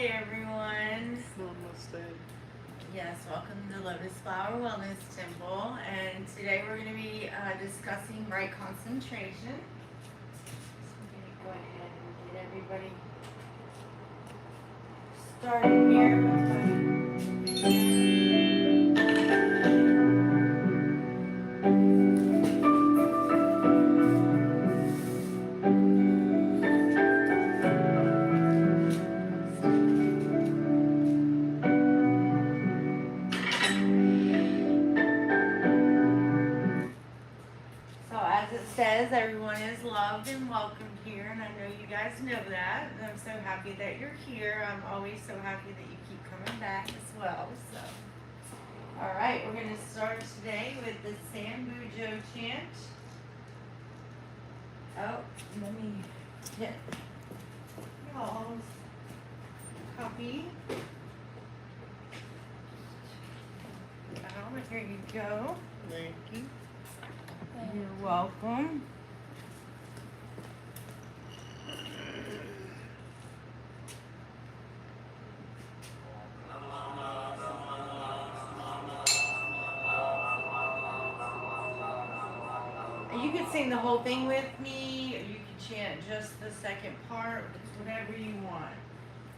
everyone. Namaste. Yes, welcome to Lotus Flower Wellness Temple. And today we're going to be discussing right concentration. So I'm going to go ahead and get everybody started here. So as it says, everyone is loved and welcomed here, and I know you guys know that. And I'm so happy that you're here. I'm always so happy that you keep coming back as well. So, all right, we're going to start today with the Sambujo chant. Oh, let me get y'all's copy. Oh, here you go. Thank you. You're welcome. You could sing the whole thing with me, or you could chant just the second part. It's whatever you want.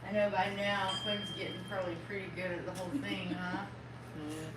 I know by now Quinn's getting probably pretty good at the whole thing, huh? Yeah.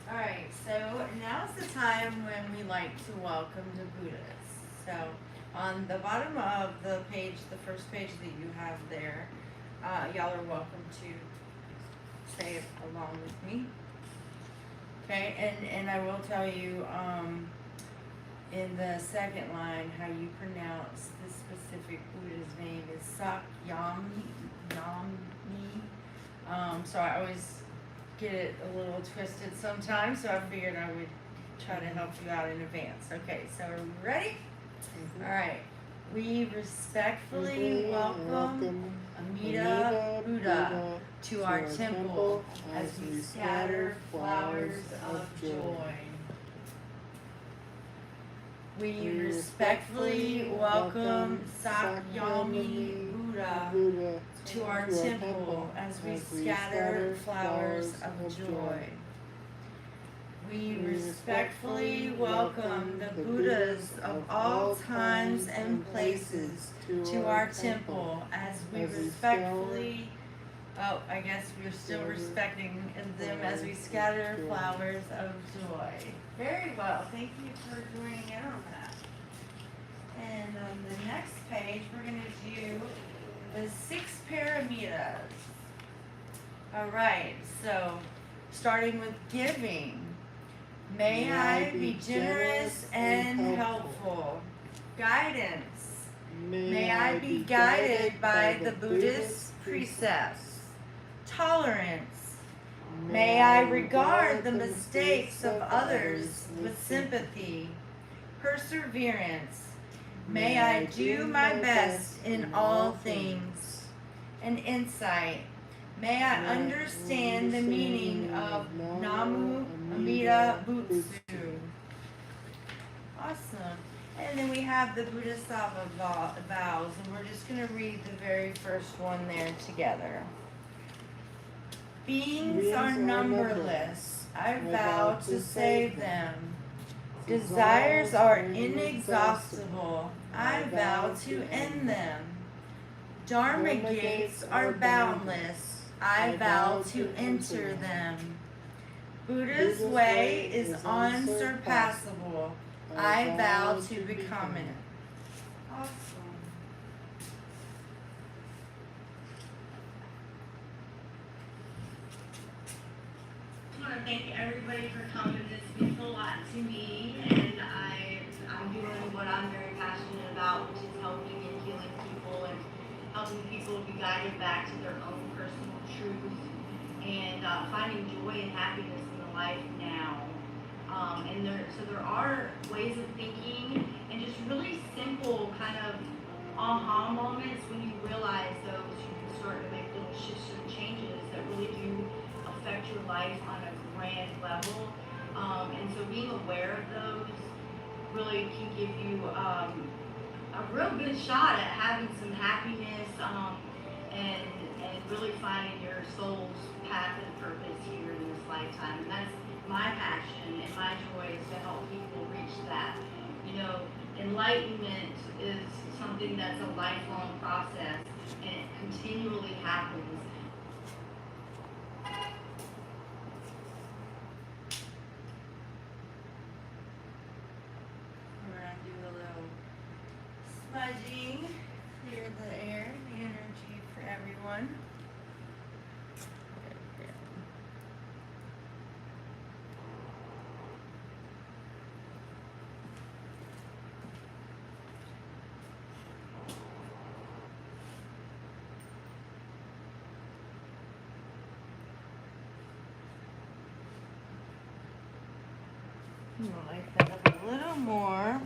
Alright, so now's the time when we like to welcome the Buddhas. So on the bottom of the page, the first page that you have there, y'all are welcome to say it along with me. Okay, and I will tell you in the second line how you pronounce this specific Buddha's name is Sakyami. So I always get it a little twisted sometimes, so I figured I would try to help you out in advance. Okay, so are we ready? All right. We respectfully welcome Amida Buddha to our temple as we scatter flowers of joy. We respectfully welcome Sakyami Buddha to our temple as we scatter flowers of joy. We respectfully welcome the Buddhas of all times and places to our temple as we respectfully, I guess we're still respecting them as we scatter flowers of joy. Very well, thank you for joining in on that. And on the next page, we're going to do the 6 paramitas. All right, so starting with giving. May I be generous and helpful. Guidance. May I be guided by the Buddhist precepts. Tolerance. May I regard the mistakes of others with sympathy. Perseverance. May I do my best in all things. And insight. May I understand the meaning of Namu Amida Butsu. Awesome. And then we have the Bodhisattva vows, and we're just going to read the very first one there together. Beings are numberless. I vow to save them. Desires are inexhaustible. I vow to end them. Dharma gates are boundless. I vow to enter them. Buddha's way is unsurpassable. I vow to become it. Awesome. I want to thank everybody for coming. This means a lot to me, and I'm doing what I'm very passionate about, which is helping and healing people and helping people be guided back to their own personal truth and finding joy and happiness in the life now. So there are ways of thinking and just really simple kind of aha moments when you realize those, you can start to make little shifts and changes that really do affect your life on a grand level. And so being aware of those really can give you a real good shot at having some happiness and really finding your soul's path and purpose here in this lifetime. And that's my passion and my joy is to help people reach that. You know, enlightenment is something that's a lifelong process and it continually happens. We're going to do a little smudging, clear the air, the energy for everyone. I'm gonna light that up a little more.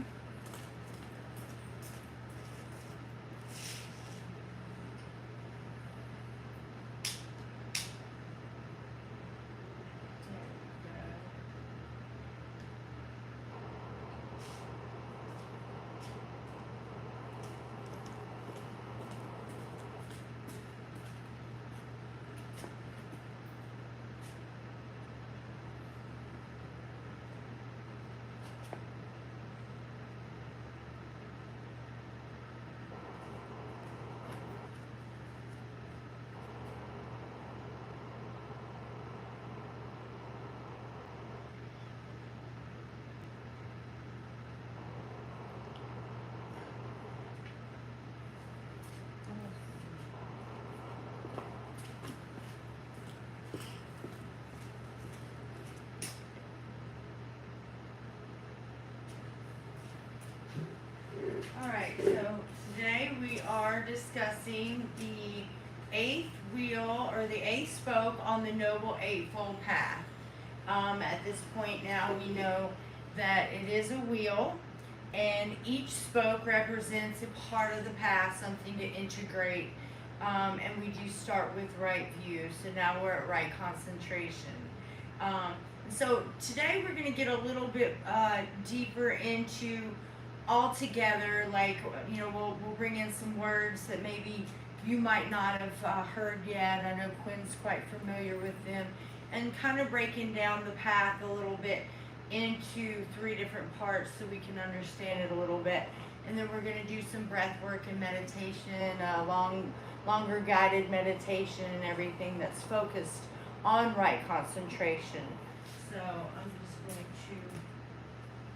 Alright, so today we are discussing the eighth wheel or the eighth spoke on the Noble Eightfold Path. At this point now we know that it is a wheel and each spoke represents a part of the path, something to integrate. And we do start with right view, so now we're at right concentration. So today we're going to get a little bit deeper into altogether, like, you know, we'll bring in some words that maybe you might not have heard yet. I know Quinn's quite familiar with them, and kind of breaking down the path a little bit into 3 different parts so we can understand it a little bit. And then we're going to do some breath work and meditation, longer guided meditation and everything that's focused on right concentration. So I'm just going to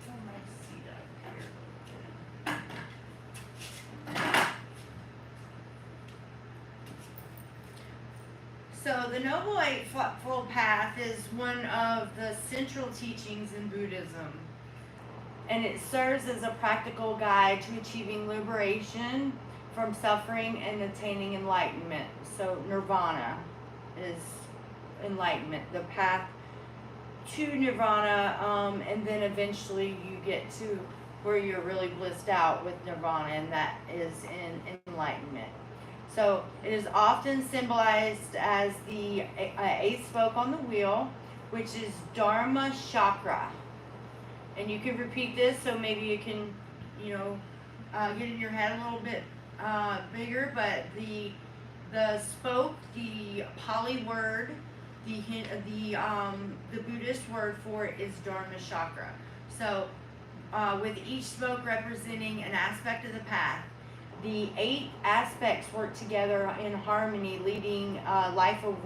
pull my seat up here. So the Noble Eightfold Path is one of the central teachings in Buddhism, and it serves as a practical guide to achieving liberation from suffering and attaining enlightenment. So nirvana is enlightenment, the path to nirvana, and then eventually you get to where you're really blissed out with nirvana, and that is in enlightenment. So it is often symbolized as the 8th spoke on the wheel, which is Dharma Chakra. And you can repeat this, so maybe you can, you know, get in your head a little bit bigger. But the spoke, the Pali word, the Buddhist word for it is Dharma Chakra. So with each spoke representing an aspect of the path, the 8 aspects work together in harmony, leading to a life of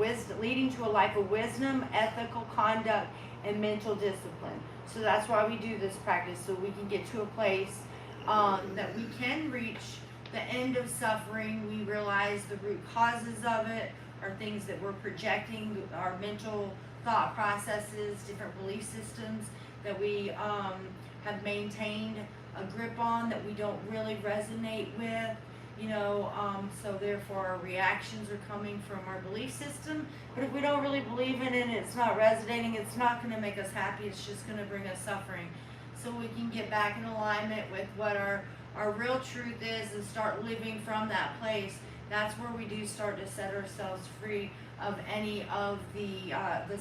wisdom, ethical conduct, and mental discipline. So that's why we do this practice, so we can get to a place that we can reach the end of suffering. We realize the root causes of it are things that we're projecting, our mental thought processes, different belief systems that we have maintained a grip on that we don't really resonate with, you know, so therefore our reactions are coming from our belief system. But if we don't really believe in it and it's not resonating, it's not going to make us happy, it's just going to bring us suffering. So we can get back in alignment with what our real truth is and start living from that place. That's where we do start to set ourselves free of any of the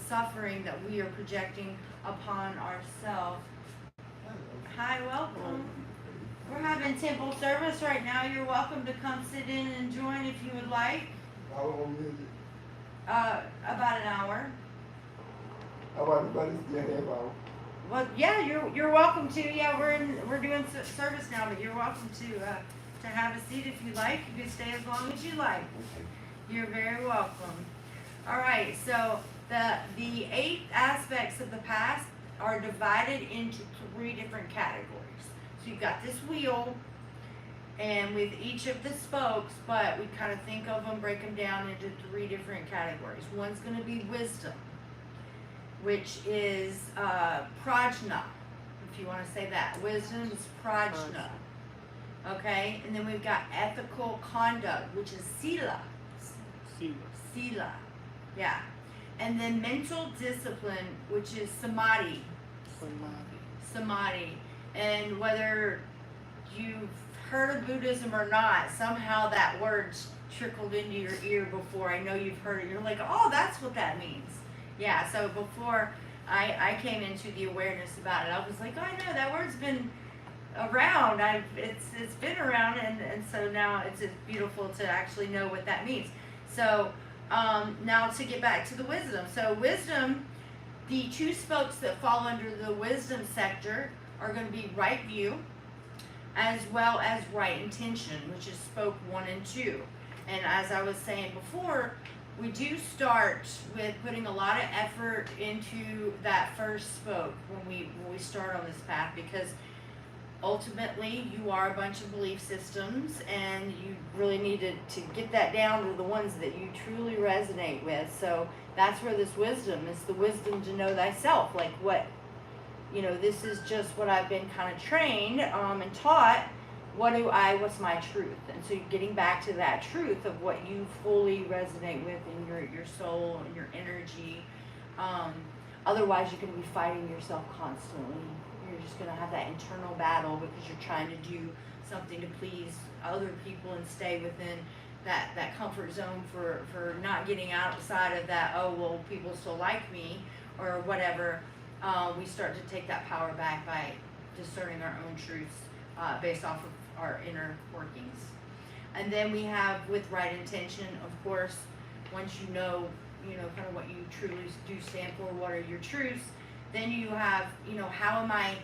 suffering that we are projecting upon ourselves. Hi, welcome. We're having temple service right now. You're welcome to come sit in and join if you would like. How long is it? About an hour. How everybody's getting about? Well, yeah, you're welcome to. Yeah, we're doing service now, but you're welcome to have a seat if you like. You can stay as long as you like. You're very welcome. All right, so the 8 aspects of the past are divided into 3 different categories. So you've got this wheel, and with each of the spokes, but we kind of think of them, break them down into 3 different categories. One's going to be wisdom, which is prajna, if you want to say that. Wisdom is prajna. Okay, and then we've got ethical conduct, which is sila. Sila, yeah. And then mental discipline, which is samadhi. Samadhi. And whether you've heard of Buddhism or not, somehow that word's trickled into your ear before. I know you've heard it. You're like, oh, that's what that means. Yeah, so before I came into the awareness about it, I was like, oh, I know, that word's been around. It's been around, and so now it's beautiful to actually know what that means. So now to get back to the wisdom. So wisdom, the 2 spokes that fall under the wisdom sector are going to be right view as well as right intention, which is spoke 1 and 2. And as I was saying before, we do start with putting a lot of effort into that first spoke when we start on this path, because ultimately you are a bunch of belief systems, and you really need to get that down to the ones that you truly resonate with. So that's where this wisdom is, the wisdom to know thyself, like what, you know, this is just what I've been kind of trained and taught, what's my truth? And so you're getting back to that truth of what you fully resonate with in your soul and your energy. Otherwise, you're going to be fighting yourself constantly. You're just going to have that internal battle because you're trying to do something to please other people and stay within that comfort zone for not getting outside of that, oh, well, people still like me or whatever. We start to take that power back by discerning our own truths based off of our inner workings. And then we have with right intention, of course, once you know kind of what you truly do stand for, what are your truths, then you have, how am I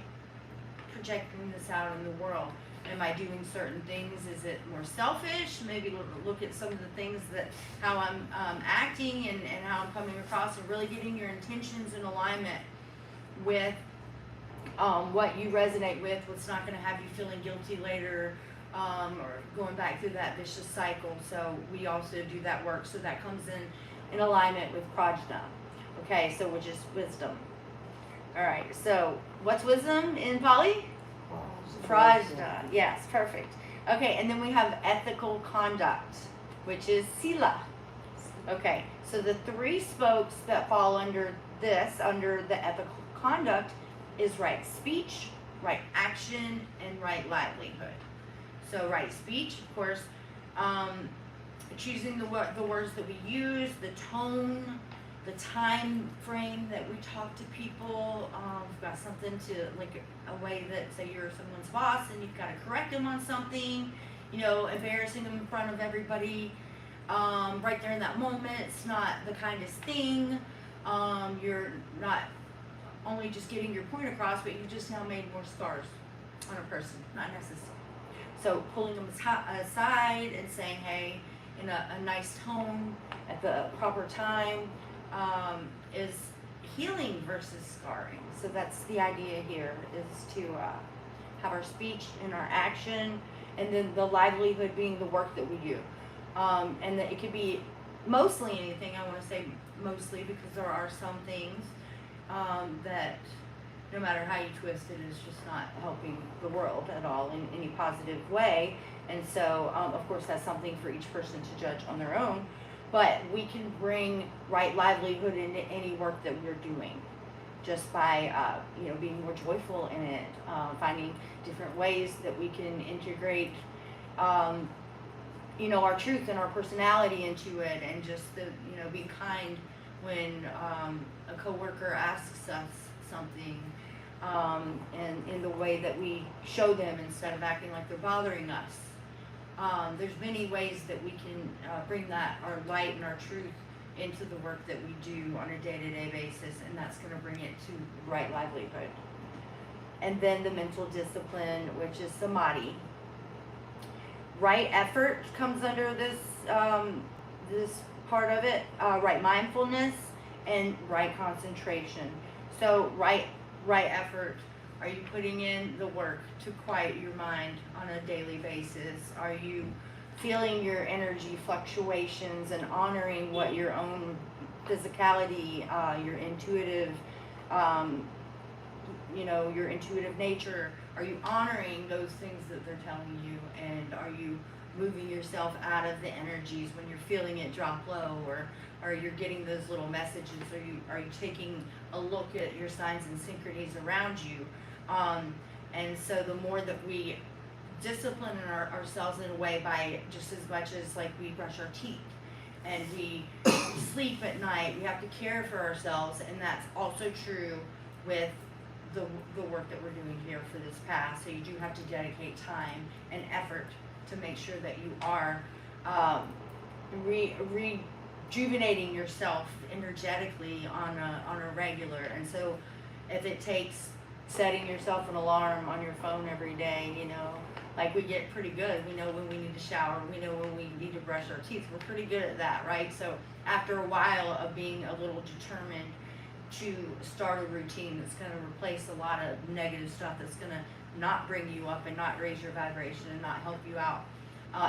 projecting this out in the world? Am I doing certain things? Is it more selfish? Maybe look at some of the things how I'm acting and how I'm coming across, and really getting your intentions in alignment with what you resonate with, what's not going to have you feeling guilty later, or going back through that vicious cycle. So we also do that work. So that comes in alignment with prajna. Okay, so which is wisdom. All right, so what's wisdom in Pali? Prajna. Yes, perfect. Okay, and then we have ethical conduct, which is sila. Okay, so the three spokes that fall under the ethical conduct, is right speech, right action, and right livelihood. So right speech, of course, choosing the words that we use, the tone, the time frame that we talk to people. We've got something to, like a way that, say you're someone's boss and you've got to correct them on something, embarrassing them in front of everybody, right there in that moment. It's not the kindest thing. You're not only just getting your point across, but you just now made more scars on a person, not necessary. So pulling them aside and saying, hey, in a nice tone at the proper time, is healing versus scarring. So that's the idea here, is to have our speech and our action, and then the livelihood being the work that we do. And that it could be mostly anything. I want to say mostly because there are some things that no matter how you twist it, is just not helping the world at all in any positive way. And so, of course, that's something for each person to judge on their own. But we can bring right livelihood into any work that we're doing, just by being more joyful in it, finding different ways that we can integrate our truth and our personality into it, and just be kind when a coworker asks us something, and in the way that we show them instead of acting like they're bothering us. There's many ways that we can bring our light and our truth into the work that we do on a day-to-day basis, and that's going to bring it to right livelihood. And then the mental discipline, which is samadhi. Right effort comes under this part of it. Right mindfulness and right concentration. So right effort. Are you putting in the work to quiet your mind on a daily basis? Are you feeling your energy fluctuations and honoring what your own physicality, your intuitive, your intuitive nature? Are you honoring those things that they're telling you? And are you moving yourself out of the energies when you're feeling it drop low, or you're getting those little messages? Are you taking a look at your signs and synchronies around you? And so the more that we discipline ourselves in a way, by just as much as like we brush our teeth and we sleep at night, we have to care for ourselves, and that's also true with the work that we're doing here for this path. So you do have to dedicate time and effort to make sure that you are rejuvenating yourself energetically on a regular. And so if it takes setting yourself an alarm on your phone every day, like we get pretty good. We know when we need to shower. We know when we need to brush our teeth. We're pretty good at that, right? So after a while of being a little determined to start a routine that's going to replace a lot of negative stuff, that's going to not bring you up and not raise your vibration and not help you out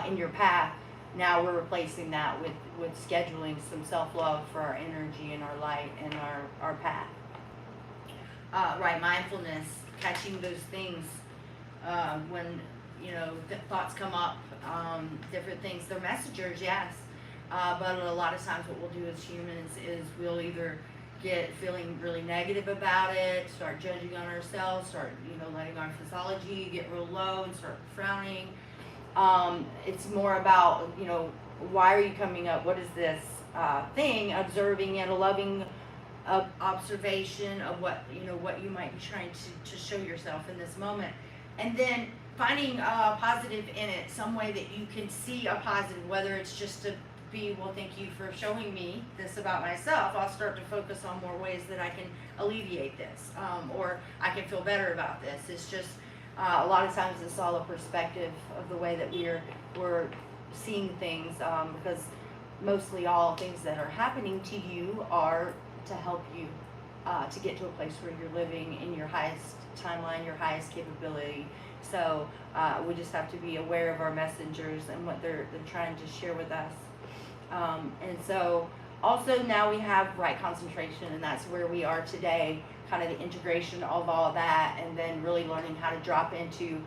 in your path, now we're replacing that with scheduling some self-love for our energy and our light and our path. Right mindfulness, catching those things when thoughts come up, different things. They're messengers, yes. But a lot of times what we'll do as humans is we'll either get feeling really negative about it, start judging on ourselves, start, letting our physiology get real low and start frowning. It's more about, why are you coming up? What is this thing? Observing it, a loving observation of what you might be trying to show yourself in this moment. And then finding a positive in it, some way that you can see a positive, whether it's just to be, well, thank you for showing me this about myself. I'll start to focus on more ways that I can alleviate this, or I can feel better about this. It's just a lot of times it's all a perspective of the way that we're seeing things, because mostly all things that are happening to you are to help you to get to a place where you're living in your highest timeline, your highest capability. So we just have to be aware of our messengers and what they're trying to share with us. And so also now we have right concentration, and that's where we are today, kind of the integration of all that, and then really learning how to drop into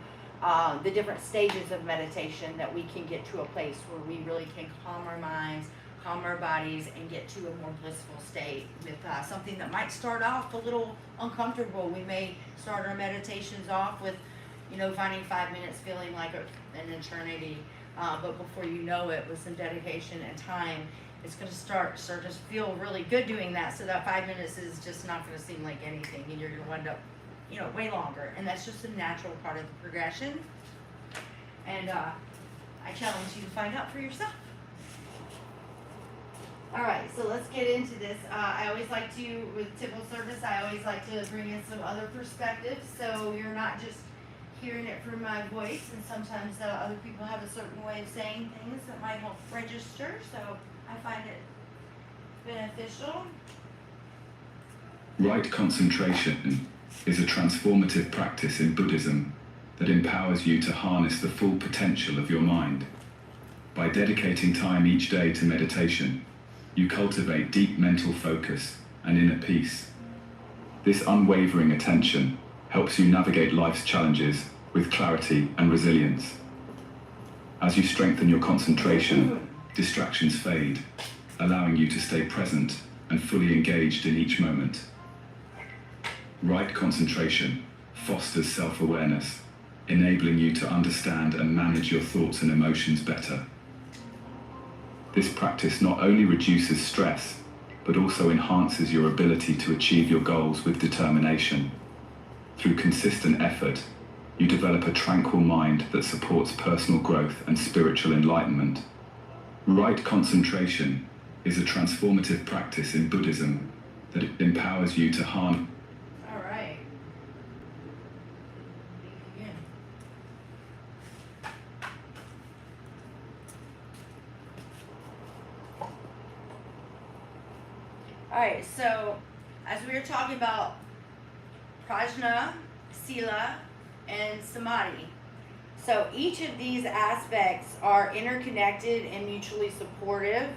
the different stages of meditation that we can get to a place where we really can calm our minds, calm our bodies, and get to a more blissful state with something that might start off a little uncomfortable. We may start our meditations off with, finding 5 minutes feeling like an eternity. But before you know it, with some dedication and time, it's going to start to feel really good doing that. So that 5 minutes is just not going to seem like anything, and you're going to wind up, way longer. And that's just a natural part of the progression. And I challenge you to find out for yourself. All right, so let's get into this. I always like to, with Tipple service, I always like to bring in some other perspectives, so you're not just hearing it from my voice, and sometimes other people have a certain way of saying things that might help register, so I find it beneficial. Right concentration is a transformative practice in Buddhism that empowers you to harness the full potential of your mind. By dedicating time each day to meditation, you cultivate deep mental focus and inner peace. This unwavering attention helps you navigate life's challenges with clarity and resilience. As you strengthen your concentration, distractions fade, allowing you to stay present and fully engaged in each moment. Right concentration fosters self-awareness, enabling you to understand and manage your thoughts and emotions better. This practice not only reduces stress, but also enhances your ability to achieve your goals with determination. Through consistent effort, you develop a tranquil mind that supports personal growth and spiritual enlightenment. Right concentration is a transformative practice in Buddhism that empowers you to harness. All right. Begin. All right, so as we were talking about prajna, sila, and samadhi. So each of these aspects are interconnected and mutually supportive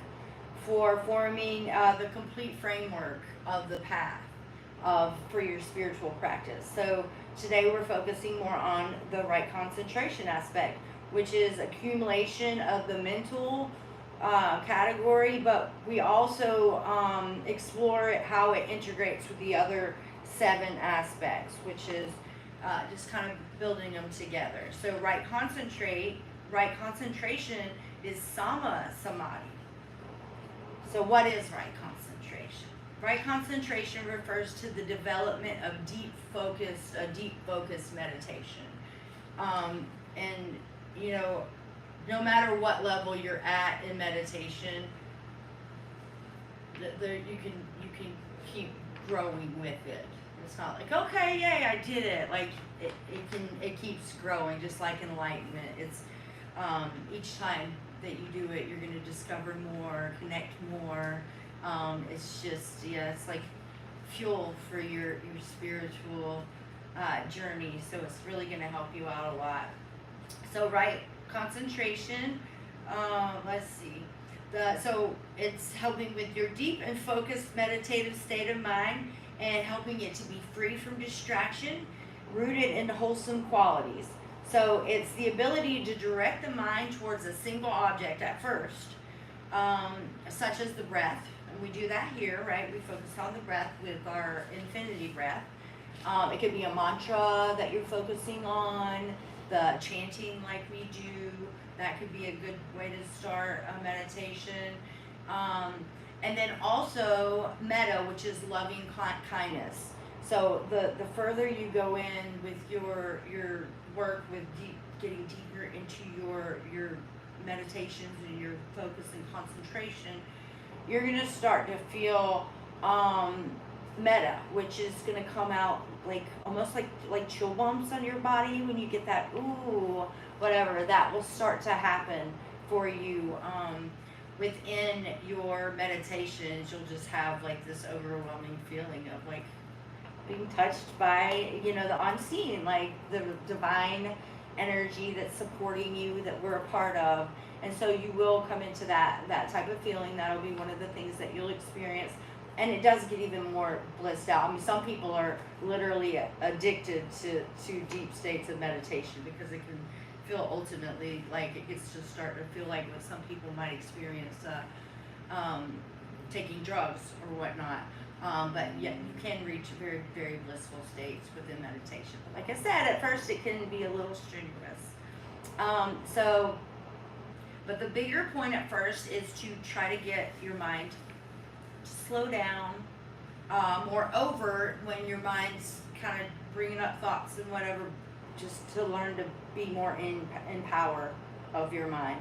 for forming the complete framework of the path for your spiritual practice. So today we're focusing more on the right concentration aspect, which is accumulation of the mental category, but we also explore how it integrates with the other 7 aspects, which is just kind of building them together. So right concentration is sama samadhi. So what is right concentration? Right concentration refers to the development of deep focused meditation. And no matter what level you're at in meditation, you can keep growing with it. It's not like, okay, yay, I did it. Like it keeps growing, just like enlightenment. It's each time that you do it, you're going to discover more, connect more. It's just, it's like fuel for your spiritual journey. So it's really going to help you out a lot. So right concentration, let's see. So it's helping with your deep and focused meditative state of mind, and helping it to be free from distraction, rooted in wholesome qualities. So it's the ability to direct the mind towards a single object at first, such as the breath. And we do that here, right? We focus on the breath with our infinity breath. It could be a mantra that you're focusing on, the chanting like we do. That could be a good way to start a meditation. And then also metta, which is loving kindness. So the further you go in with your work with getting deeper into your meditations and your focus and concentration, you're gonna start to feel metta, which is gonna come out like almost like chill bumps on your body when you get that ooh whatever. That will start to happen for you within your meditations. You'll just have like this overwhelming feeling of like being touched by, you know, the unseen, like the divine energy that's supporting you, that we're a part of. And so you will come into that type of feeling. That'll be one of the things that you'll experience. And it does get even more blissed out. I mean, some people are literally addicted to deep states of meditation because it can feel ultimately like it gets to start to feel like what some people might experience taking drugs or whatnot. But yeah, you can reach very, very blissful states within meditation. But like I said, at first it can be a little strenuous. But the bigger point at first is to try to get your mind to slow down. Moreover, when your mind's kind of bringing up thoughts and whatever, just to learn to be more in power of your mind.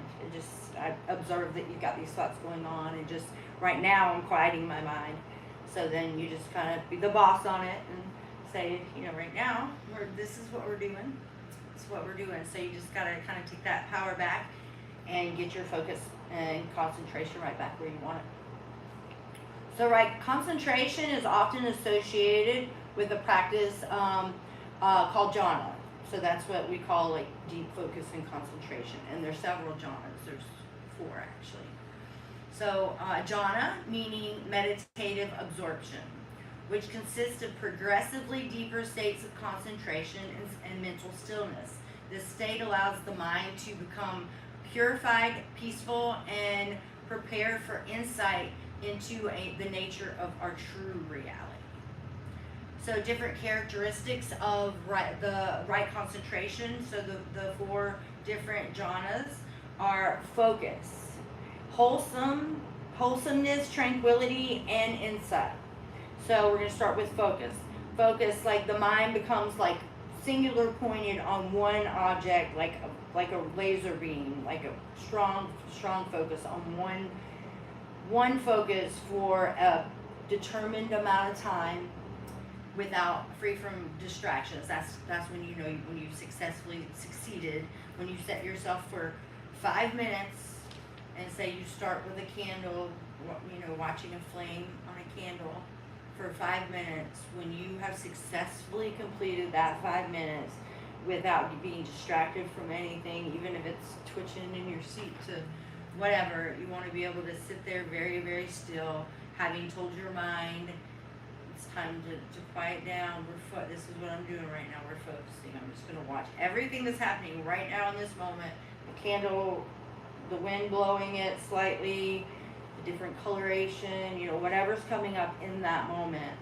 I observe that you've got these thoughts going on, and just right now I'm quieting my mind. So then you just kind of be the boss on it and say, you know, right now, this is what we're doing. This is what we're doing. So you just got to kind of take that power back and get your focus and concentration right back where you want it. So, right, concentration is often associated with a practice called jhana. So that's what we call like deep focus and concentration. And there's several jhanas. There's 4 actually. So jhana, meaning meditative absorption, which consists of progressively deeper states of concentration and mental stillness. This state allows the mind to become purified, peaceful, and prepared for insight into the nature of our true reality. So different characteristics of the right concentration. So the 4 different jhanas are focus, wholesomeness, tranquility, and insight. So we're going to start with focus. Focus, like the mind becomes like singular pointed on one object, like a laser beam, like a strong focus on one focus for a determined amount of time, free from distractions. That's when you know when you've successfully succeeded. When you set yourself for 5 minutes. And say you start with a candle, you know, watching a flame on a candle for 5 minutes. When you have successfully completed that 5 minutes without being distracted from anything, even if it's twitching in your seat to whatever, you want to be able to sit there very, very still, having told your mind, it's time to quiet down. This is what I'm doing right now. We're focusing. I'm just going to watch everything that's happening right now in this moment. The candle, the wind blowing it slightly, the different coloration, you know, whatever's coming up in that moment,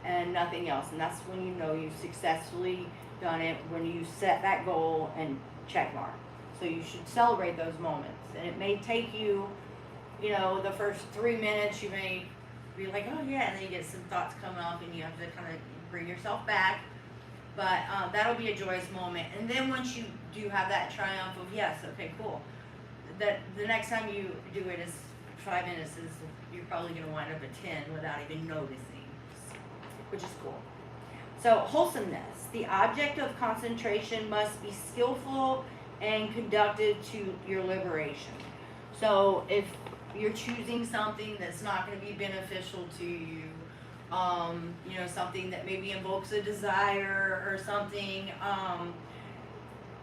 and nothing else. And that's when you know you've successfully done it, when you set that goal and check mark. So you should celebrate those moments. And it may take you, you know, the first 3 minutes, you may be like, oh yeah, and then you get some thoughts come up and you have to kind of bring yourself back. But that'll be a joyous moment. And then once you do have that triumph of, yes, okay, cool. That the next time you do it is 5 minutes, you're probably going to wind up at 10 without even noticing, which is cool. So wholesomeness, the object of concentration must be skillful and conducted to your liberation. So if you're choosing something that's not going to be beneficial to you, you know, something that maybe invokes a desire or something,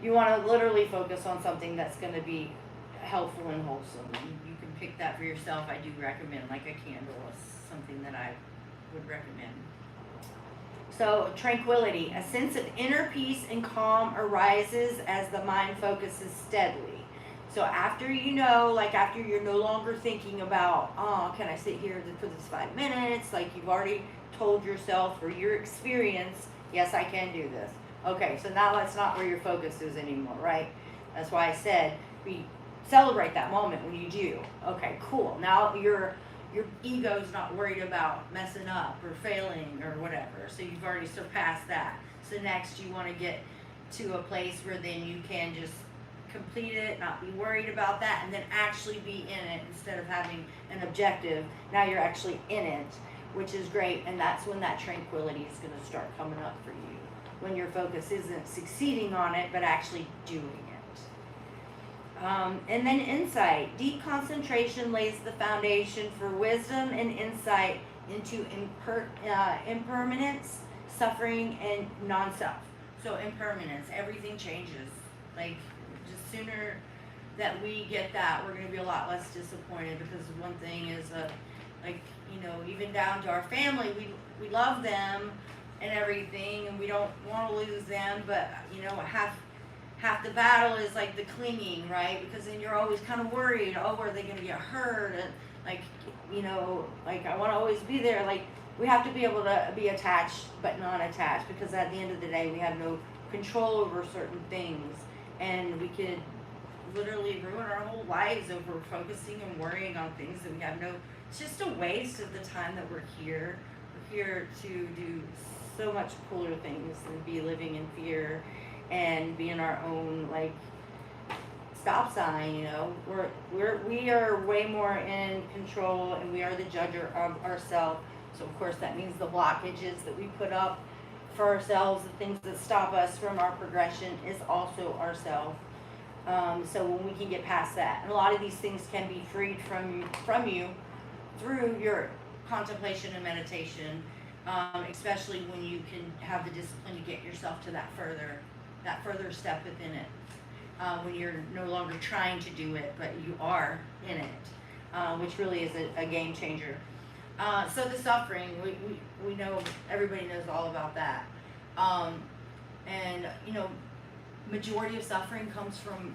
you want to literally focus on something that's going to be helpful and wholesome. You can pick that for yourself. I do recommend like a candle is something that I would recommend. So tranquility, a sense of inner peace and calm arises as the mind focuses steadily. So after you know, like after you're no longer thinking about, oh, can I sit here for this 5 minutes? Like you've already told yourself or your experience, yes, I can do this. Okay, so now that's not where your focus is anymore, right? That's why I said we celebrate that moment when you do. Okay, cool. Now your ego's not worried about messing up or failing or whatever. So you've already surpassed that. So next you want to get to a place where then you can just complete it, not be worried about that, and then actually be in it instead of having an objective. Now you're actually in it, which is great, and that's when that tranquility is going to start coming up for you. When your focus isn't succeeding on it, but actually doing it. And then insight. Deep concentration lays the foundation for wisdom and insight into impermanence, suffering, and non-self. So impermanence, everything changes. Like, just sooner that we get that, we're going to be a lot less disappointed, because one thing is, like, you know, even down to our family, we love them and everything, and we don't want to lose them, but, you know, half the battle is like the clinging, right? Because then you're always kind of worried, oh, are they going to get hurt? And like, you know, like I want to always be there. Like, we have to be able to be attached but not attached, because at the end of the day we have no control over certain things, and we could literally ruin our whole lives over focusing and worrying on things that we have no, it's just a waste of the time that we're here. We're here to do so much cooler things than be living in fear and being our own, like, stop sign. You know, we are way more in control, and we are the judger of ourselves. So of course that means the blockages that we put up for ourselves, the things that stop us from our progression, is also ourselves. So when we can get past that, and a lot of these things can be freed from you through your contemplation and meditation, especially when you can have the discipline to get yourself to that further step within it, when you're no longer trying to do it, but you are in it, which really is a game changer. So the suffering, we know, everybody knows all about that. And, you know, majority of suffering comes from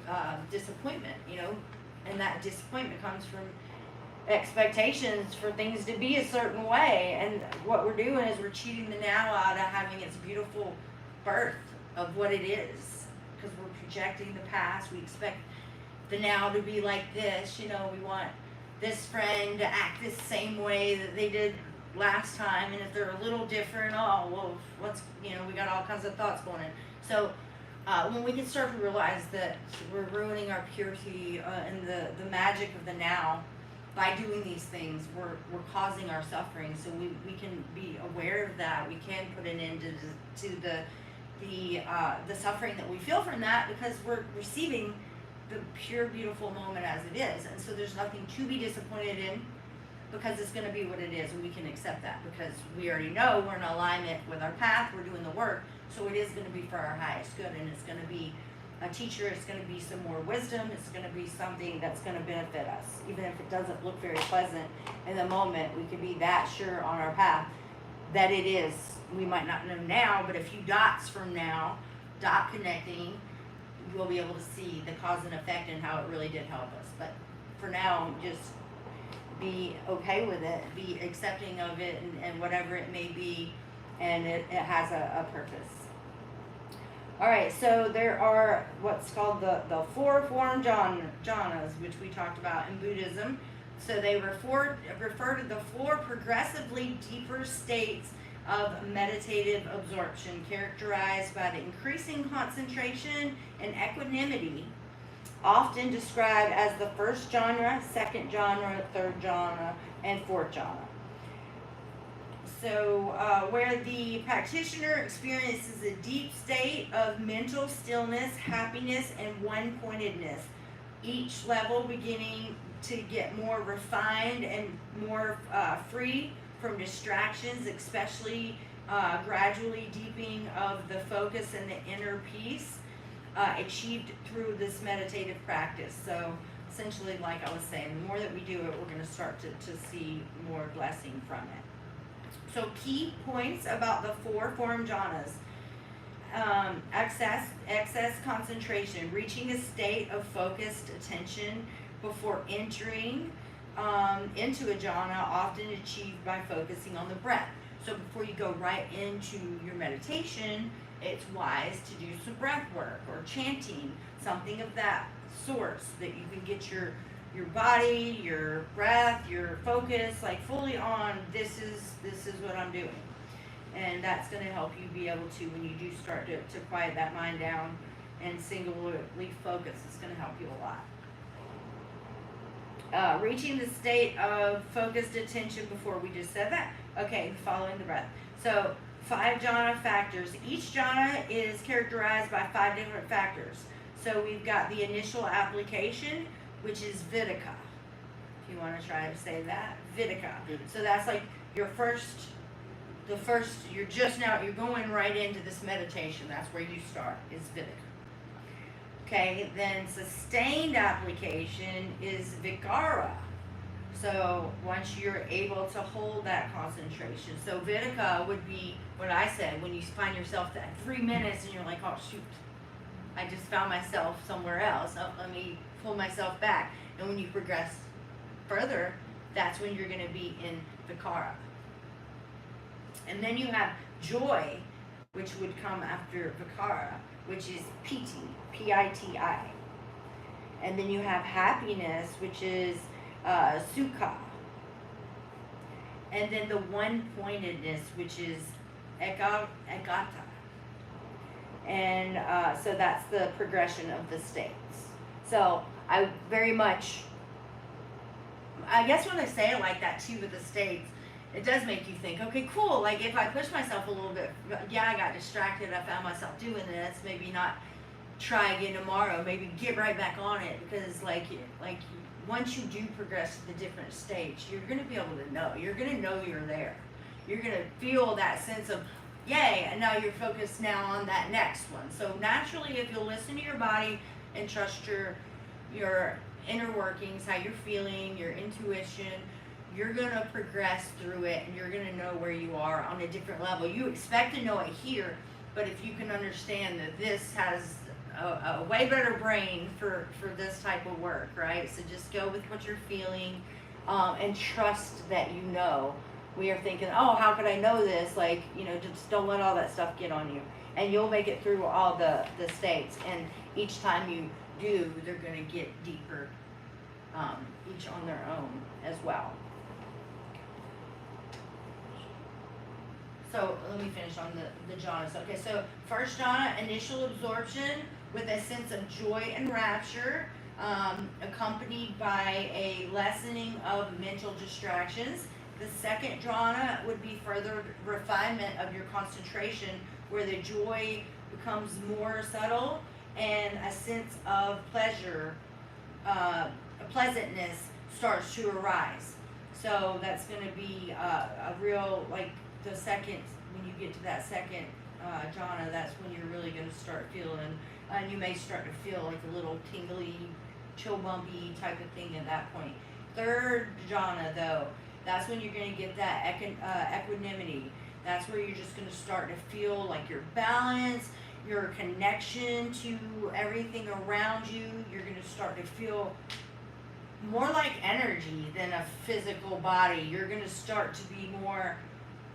disappointment, you know, and that disappointment comes from expectations for things to be a certain way. And what we're doing is we're cheating the now out of having its beautiful birth of what it is, because we're projecting the past. We expect the now to be like this, you know, we want this friend to act this same way that they did last time, and if they're a little different, oh, well, what's, you know, we got all kinds of thoughts going in. So when we can start to realize that we're ruining our purity and the magic of the now by doing these things, we're causing our suffering. So we can be aware of that. We can put an end to the suffering that we feel from that, because we're receiving the pure, beautiful moment as it is. And so there's nothing to be disappointed in, because it's going to be what it is, and we can accept that because we already know we're in alignment with our path, we're doing the work, so it is going to be for our highest good, and it's going to be a teacher, it's going to be some more wisdom, it's going to be something that's going to benefit us. Even if it doesn't look very pleasant in the moment, we can be that sure on our path that it is. We might not know now, but a few dots from now, dot connecting, we'll be able to see the cause and effect and how it really did help us. But for now, just be okay with it, be accepting of it, and whatever it may be, and it has a purpose. All right, so there are what's called the four form jhanas, which we talked about in Buddhism. So they refer to the four progressively deeper states of meditative absorption, characterized by the increasing concentration and equanimity, often described as the first jhana, second jhana, third jhana, and fourth jhana. So where the practitioner experiences a deep state of mental stillness, happiness, and one-pointedness, each level beginning to get more refined and more free from distractions, especially gradually deepening of the focus and the inner peace achieved through this meditative practice. So essentially, like I was saying, the more that we do it, we're going to start to see more blessing from it. So key points about the 4 form jhanas. Excess concentration, reaching a state of focused attention before entering into a jhana, often achieved by focusing on the breath. So before you go right into your meditation, it's wise to do some breath work or chanting, something of that sort, so that you can get your body, your breath, your focus, like fully on this is what I'm doing. And that's going to help you be able to, when you do start to quiet that mind down and singularly focus, it's going to help you a lot. Reaching the state of focused attention before, we just said that. Okay, following the breath. So 5 jhana factors. Each jhana is characterized by 5 different factors. So we've got the initial application, which is vidika. If you want to try to say that, vidika. So that's like your first, you're going right into this meditation. That's where you start, is vidika. Okay, then sustained application is vikara. So once you're able to hold that concentration. So vidika would be what I said, when you find yourself at 3 minutes and you're like, oh shoot, I just found myself somewhere else. Oh, let me pull myself back. And when you progress further, that's when you're going to be in vikara. And then you have joy, which would come after vikara, which is piti, P-I-T-I. And then you have happiness, which is sukha. And then the one-pointedness, which is ekata. And so that's the progression of the states. So I guess when I say it like that too with the states, it does make you think, okay, cool, like if I push myself a little bit, yeah, I got distracted, I found myself doing this, maybe not try again tomorrow, maybe get right back on it, because like once you do progress to the different states, you're going to be able to know, you're going to know you're there. You're going to feel that sense of, yay, and now you're focused now on that next one. So naturally, if you'll listen to your body and trust your inner workings, how you're feeling, your intuition, you're going to progress through it, and you're going to know where you are on a different level. You expect to know it here, but if you can understand that this has a way better brain for this type of work, right? So just go with what you're feeling, and trust that you know. We are thinking, oh, how could I know this? Like, just don't let all that stuff get on you. And you'll make it through all the states. And each time you do, they're going to get deeper, each on their own as well. So let me finish on the jhanas. Okay, so first jhana, initial absorption with a sense of joy and rapture, accompanied by a lessening of mental distractions. The second jhana would be further refinement of your concentration, where the joy becomes more subtle and a sense of pleasure, pleasantness starts to arise. So that's going to be a real, like the second, when you get to that second jhana, that's when you're really going to start feeling, and you may start to feel like a little tingly, chill bumpy type of thing at that point. Third jhana though, that's when you're going to get that equanimity. That's where you're just going to start to feel like your balance, your connection to everything around you. You're going to start to feel more like energy than a physical body. You're going to start to be more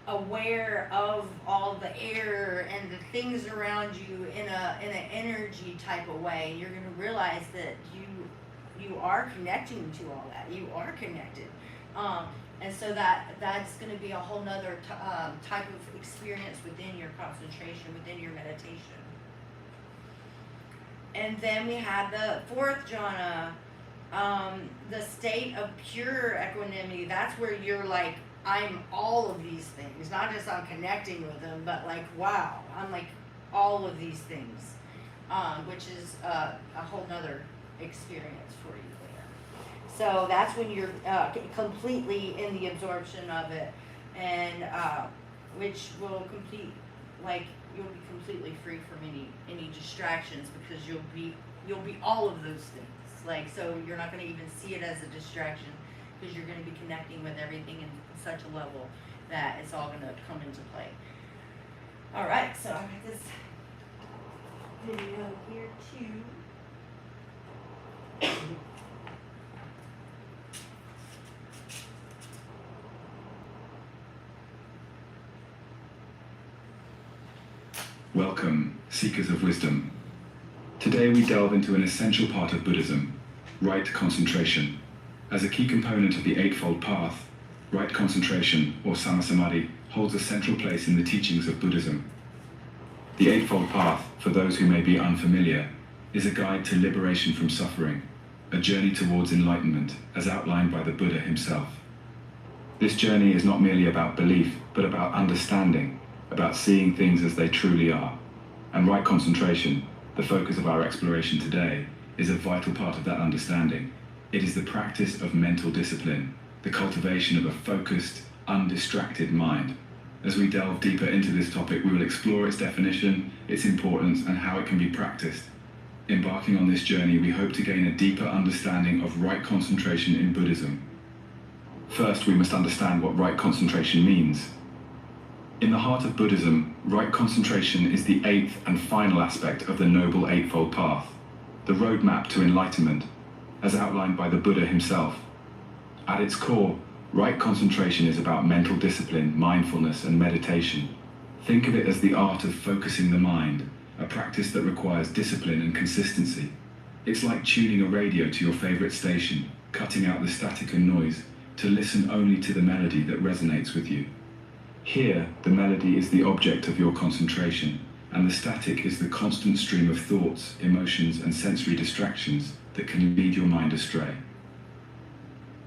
aware of all the air and the things around you in an energy type of way. You're going to realize that you are connecting to all that. You are connected. And so that's going to be a whole nother type of experience within your concentration, within your meditation. And then we have the fourth jhana, the state of pure equanimity. That's where you're like, I'm all of these things. Not just I'm connecting with them, but like, wow, I'm like all of these things, which is a whole nother experience for you. So that's when you're completely in the absorption of it, and which will you'll be completely free from any distractions, because you'll be all of those things. Like, so you're not going to even see it as a distraction, because you're going to be connecting with everything in such a level that it's all gonna come into play. Alright, so I got this video here too. Welcome, seekers of wisdom. Today we delve into an essential part of Buddhism, right concentration. As a key component of the Eightfold Path, right concentration, or Sammasamadhi, holds a central place in the teachings of Buddhism. The Eightfold Path, for those who may be unfamiliar, is a guide to liberation from suffering, a journey towards enlightenment, as outlined by the Buddha himself. This journey is not merely about belief, but about understanding, about seeing things as they truly are. And right concentration, the focus of our exploration today, is a vital part of that understanding. It is the practice of mental discipline, the cultivation of a focused, undistracted mind. As we delve deeper into this topic, we will explore its definition, its importance, and how it can be practiced. Embarking on this journey, we hope to gain a deeper understanding of right concentration in Buddhism. First, we must understand what right concentration means. In the heart of Buddhism, right concentration is the eighth and final aspect of the Noble Eightfold Path, the roadmap to enlightenment, as outlined by the Buddha himself. At its core, right concentration is about mental discipline, mindfulness, and meditation. Think of it as the art of focusing the mind, a practice that requires discipline and consistency. It's like tuning a radio to your favorite station, cutting out the static and noise, to listen only to the melody that resonates with you. Here, the melody is the object of your concentration, and the static is the constant stream of thoughts, emotions, and sensory distractions that can lead your mind astray.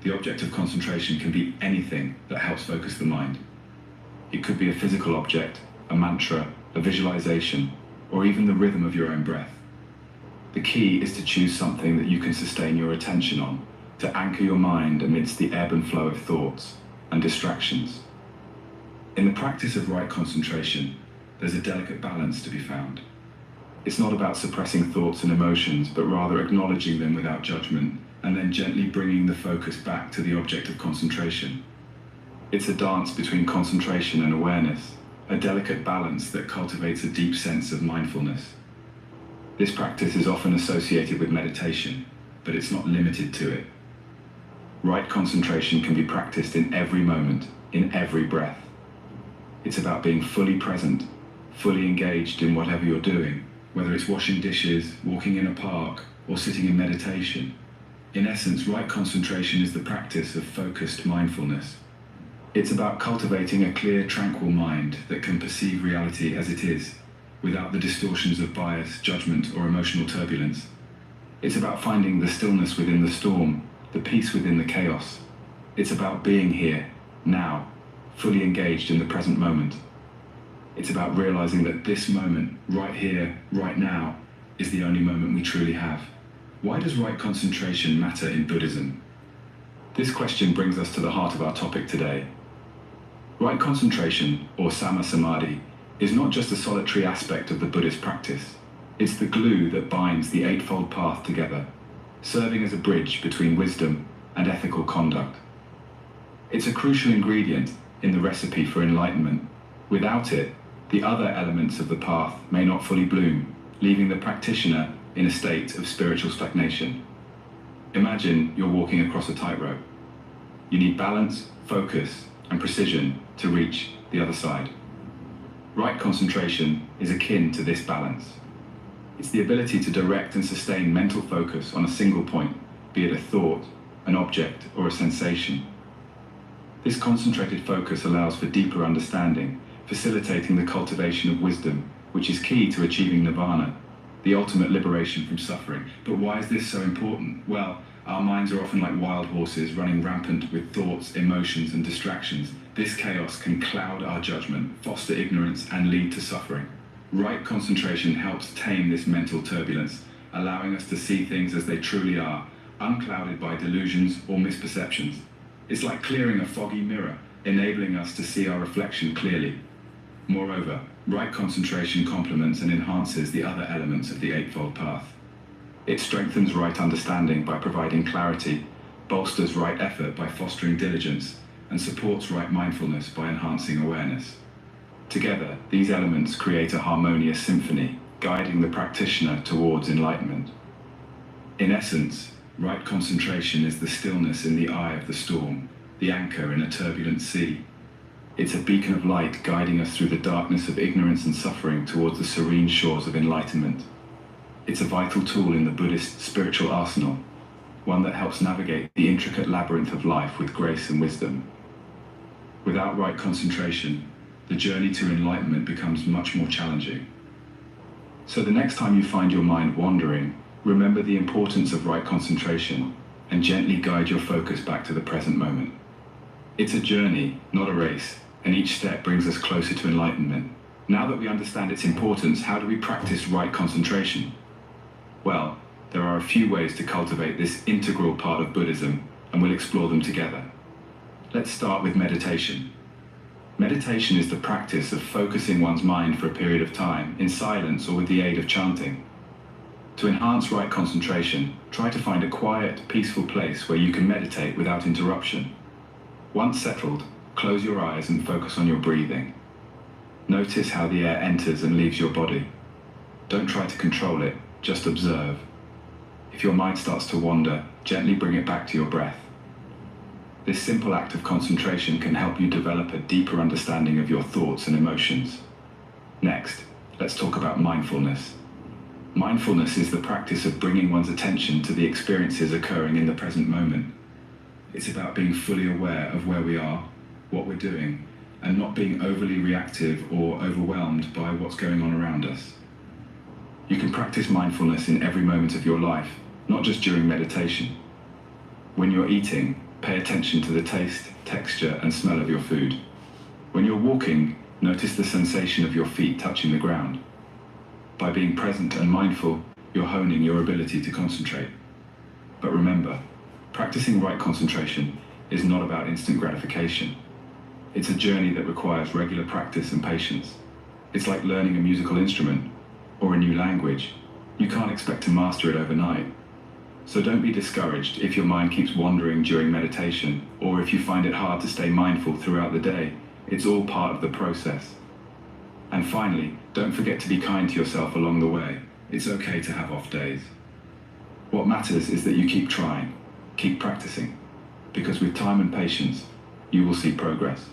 The object of concentration can be anything that helps focus the mind. It could be a physical object, a mantra, a visualization, or even the rhythm of your own breath. The key is to choose something that you can sustain your attention on, to anchor your mind amidst the ebb and flow of thoughts and distractions. In the practice of right concentration, there's a delicate balance to be found. It's not about suppressing thoughts and emotions, but rather acknowledging them without judgment, and then gently bringing the focus back to the object of concentration. It's a dance between concentration and awareness, a delicate balance that cultivates a deep sense of mindfulness. This practice is often associated with meditation, but it's not limited to it. Right concentration can be practiced in every moment, in every breath. It's about being fully present, fully engaged in whatever you're doing, whether it's washing dishes, walking in a park, or sitting in meditation. In essence, right concentration is the practice of focused mindfulness. It's about cultivating a clear, tranquil mind that can perceive reality as it is, without the distortions of bias, judgment, or emotional turbulence. It's about finding the stillness within the storm, the peace within the chaos. It's about being here, now, fully engaged in the present moment. It's about realizing that this moment, right here, right now, is the only moment we truly have. Why does right concentration matter in Buddhism? This question brings us to the heart of our topic today. Right concentration, or Sammasamadhi, is not just a solitary aspect of the Buddhist practice. It's the glue that binds the Eightfold Path together, serving as a bridge between wisdom and ethical conduct. It's a crucial ingredient in the recipe for enlightenment. Without it, the other elements of the path may not fully bloom, leaving the practitioner in a state of spiritual stagnation. Imagine you're walking across a tightrope. You need balance, focus, and precision to reach the other side. Right concentration is akin to this balance. It's the ability to direct and sustain mental focus on a single point, be it a thought, an object, or a sensation. This concentrated focus allows for deeper understanding, facilitating the cultivation of wisdom, which is key to achieving nirvana, the ultimate liberation from suffering. But why is this so important? Well, our minds are often like wild horses, running rampant with thoughts, emotions, and distractions. This chaos can cloud our judgment, foster ignorance, and lead to suffering. Right concentration helps tame this mental turbulence, allowing us to see things as they truly are, unclouded by delusions or misperceptions. It's like clearing a foggy mirror, enabling us to see our reflection clearly. Moreover, right concentration complements and enhances the other elements of the Eightfold Path. It strengthens right understanding by providing clarity, bolsters right effort by fostering diligence, and supports right mindfulness by enhancing awareness. Together, these elements create a harmonious symphony, guiding the practitioner towards enlightenment. In essence, right concentration is the stillness in the eye of the storm, the anchor in a turbulent sea. It's a beacon of light guiding us through the darkness of ignorance and suffering towards the serene shores of enlightenment. It's a vital tool in the Buddhist spiritual arsenal, one that helps navigate the intricate labyrinth of life with grace and wisdom. Without right concentration, the journey to enlightenment becomes much more challenging. So the next time you find your mind wandering, remember the importance of right concentration and gently guide your focus back to the present moment. It's a journey, not a race, and each step brings us closer to enlightenment. Now that we understand its importance, how do we practice right concentration? Well, there are a few ways to cultivate this integral part of Buddhism, and we'll explore them together. Let's start with meditation. Meditation is the practice of focusing one's mind for a period of time, in silence or with the aid of chanting. To enhance right concentration, try to find a quiet, peaceful place where you can meditate without interruption. Once settled, close your eyes and focus on your breathing. Notice how the air enters and leaves your body. Don't try to control it, just observe. If your mind starts to wander, gently bring it back to your breath. This simple act of concentration can help you develop a deeper understanding of your thoughts and emotions. Next, let's talk about mindfulness. Mindfulness is the practice of bringing one's attention to the experiences occurring in the present moment. It's about being fully aware of where we are, what we're doing, and not being overly reactive or overwhelmed by what's going on around us. You can practice mindfulness in every moment of your life, not just during meditation. When you're eating, pay attention to the taste, texture, and smell of your food. When you're walking, notice the sensation of your feet touching the ground. By being present and mindful, you're honing your ability to concentrate. But remember, practicing right concentration is not about instant gratification. It's a journey that requires regular practice and patience. It's like learning a musical instrument or a new language. You can't expect to master it overnight. So don't be discouraged if your mind keeps wandering during meditation, or if you find it hard to stay mindful throughout the day. It's all part of the process. And finally, don't forget to be kind to yourself along the way. It's okay to have off days. What matters is that you keep trying, keep practicing, because with time and patience, you will see progress.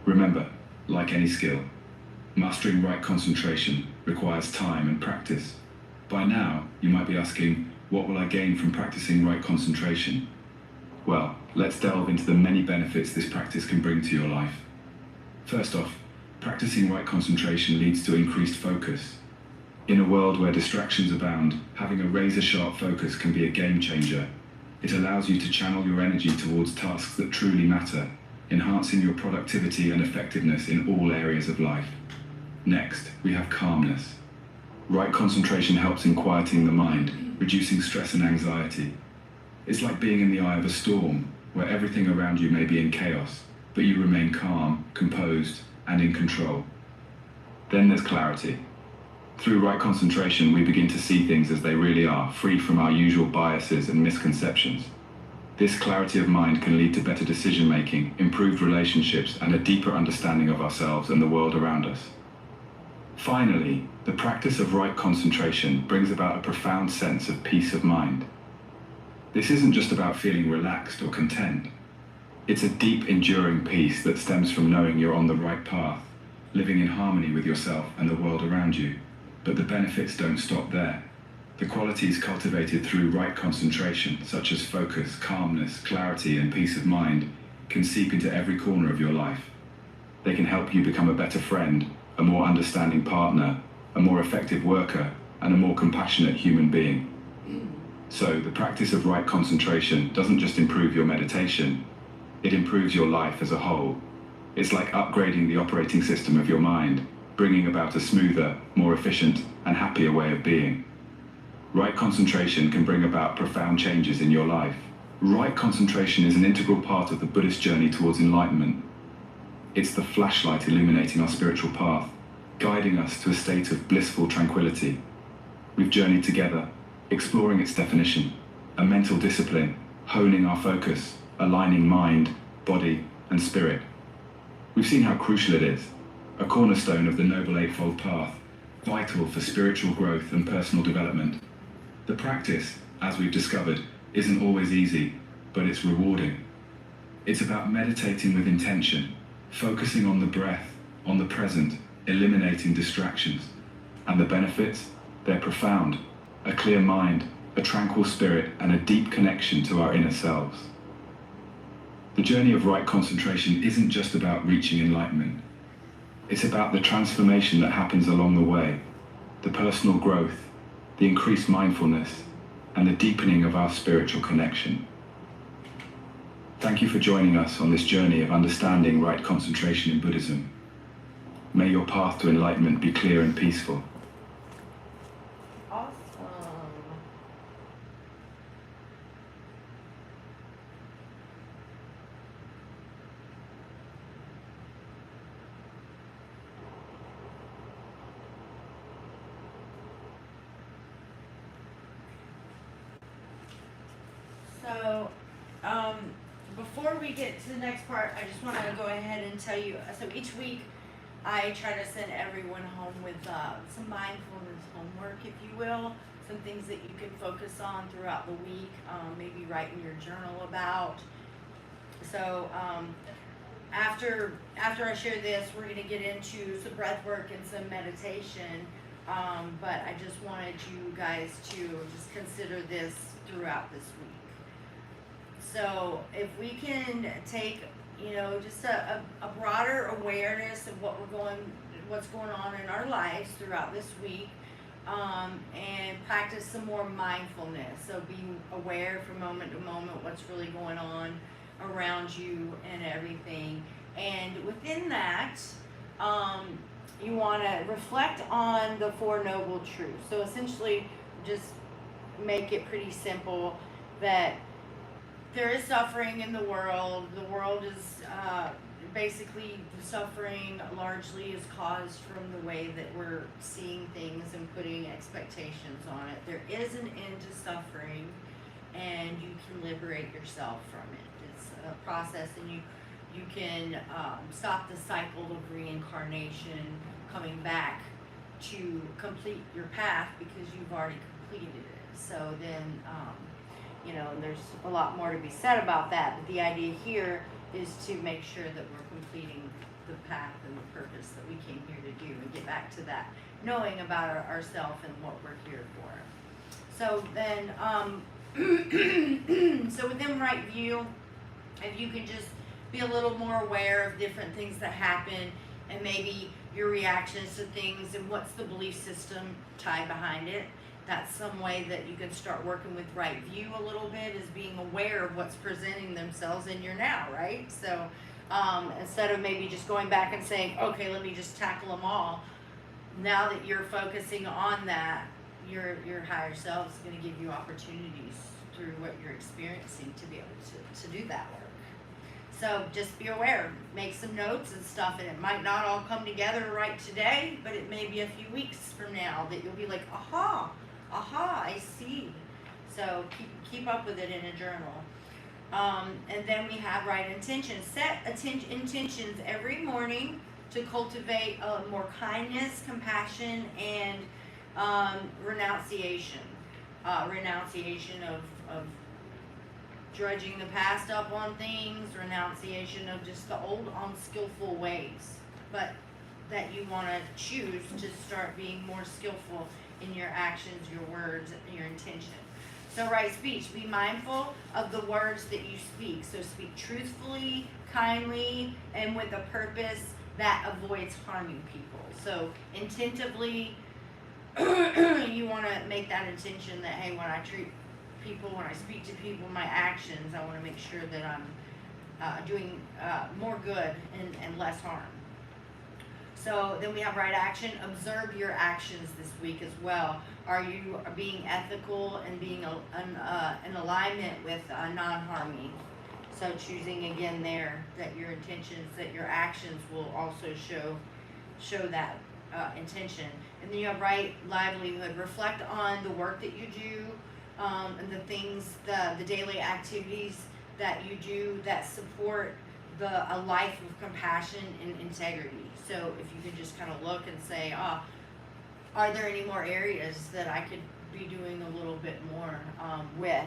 Remember, like any skill, mastering right concentration requires time and practice. By now, you might be asking, what will I gain from practicing right concentration? Well, let's delve into the many benefits this practice can bring to your life. First off, practicing right concentration leads to increased focus. In a world where distractions abound, having a razor-sharp focus can be a game changer. It allows you to channel your energy towards tasks that truly matter, enhancing your productivity and effectiveness in all areas of life. Next, we have calmness. Right concentration helps in quieting the mind, reducing stress and anxiety. It's like being in the eye of a storm, where everything around you may be in chaos, but you remain calm, composed, and in control. Then there's clarity. Through right concentration, we begin to see things as they really are, freed from our usual biases and misconceptions. This clarity of mind can lead to better decision-making, improved relationships, and a deeper understanding of ourselves and the world around us. Finally, the practice of right concentration brings about a profound sense of peace of mind. This isn't just about feeling relaxed or content. It's a deep, enduring peace that stems from knowing you're on the right path, living in harmony with yourself and the world around you. But the benefits don't stop there. The qualities cultivated through right concentration, such as focus, calmness, clarity, and peace of mind, can seep into every corner of your life. They can help you become a better friend, a more understanding partner, a more effective worker, and a more compassionate human being. So, the practice of right concentration doesn't just improve your meditation, it improves your life as a whole. It's like upgrading the operating system of your mind, bringing about a smoother, more efficient, and happier way of being. Right concentration can bring about profound changes in your life. Right concentration is an integral part of the Buddhist journey towards enlightenment. It's the flashlight illuminating our spiritual path, guiding us to a state of blissful tranquility. We've journeyed together, exploring its definition, a mental discipline, honing our focus, aligning mind, body, and spirit. We've seen how crucial it is, a cornerstone of the Noble Eightfold Path, vital for spiritual growth and personal development. The practice, as we've discovered, isn't always easy, but it's rewarding. It's about meditating with intention, focusing on the breath, on the present, eliminating distractions. And the benefits? They're profound. A clear mind, a tranquil spirit, and a deep connection to our inner selves. The journey of right concentration isn't just about reaching enlightenment. It's about the transformation that happens along the way, the personal growth, the increased mindfulness, and the deepening of our spiritual connection. Thank you for joining us on this journey of understanding right concentration in Buddhism. May your path to enlightenment be clear and peaceful. Awesome. So, before we get to the next part, I just want to go ahead and tell you, so each week I try to send everyone home with some mindfulness homework, if you will, some things that you can focus on throughout the week, maybe write in your journal about. So after I share this, we're going to get into some breath work and some meditation, but I just wanted you guys to just consider this throughout this week. So if we can take, just a broader awareness of what's going on in our lives throughout this week, and practice some more mindfulness. So being aware from moment to moment what's really going on around you and everything. And within that, you want to reflect on the Four Noble Truths. So essentially, just make it pretty simple that there is suffering in the world. The world is basically, the suffering largely is caused from the way that we're seeing things and putting expectations on it. There is an end to suffering, and you can liberate yourself from it. It's a process, and you can stop the cycle of reincarnation, coming back to complete your path because you've already completed it. So then, there's a lot more to be said about that, but the idea here is to make sure that we're completing the path and the purpose that we came here to do, and get back to that knowing about ourselves and what we're here for. So then, so within right view, if you can just be a little more aware of different things that happen, and maybe your reactions to things, and what's the belief system tied behind it. That's some way that you can start working with right view a little bit, is being aware of what's presenting themselves in your now, right? So instead of maybe just going back and saying, okay, let me just tackle them all, now that you're focusing on that, your higher self is going to give you opportunities through what you're experiencing to be able to do that work. So just be aware, make some notes and stuff, and it might not all come together right today, but it may be a few weeks from now that you'll be like, aha, I see. So keep up with it in a journal. And then we have right intentions. Set intentions every morning to cultivate more kindness, compassion, and renunciation. Renunciation of drudging the past up on things, renunciation of just the old unskillful ways, but that you want to choose to start being more skillful in your actions, your words, and your intention. So right speech, be mindful of the words that you speak. So speak truthfully, kindly, and with a purpose that avoids harming people. So intentively, you want to make that intention that, hey, when I treat people, when I speak to people, my actions, I want to make sure that I'm doing more good and less harm. So then we have right action. Observe your actions this week as well. Are you being ethical and being in alignment with non-harming? So choosing again there that your intentions, that your actions will also show that intention. And then you have right livelihood. Reflect on the work that you do, and the things, the daily activities that you do that support a life of compassion and integrity. So if you could just kind of look and say, are there any more areas that I could be doing a little bit more with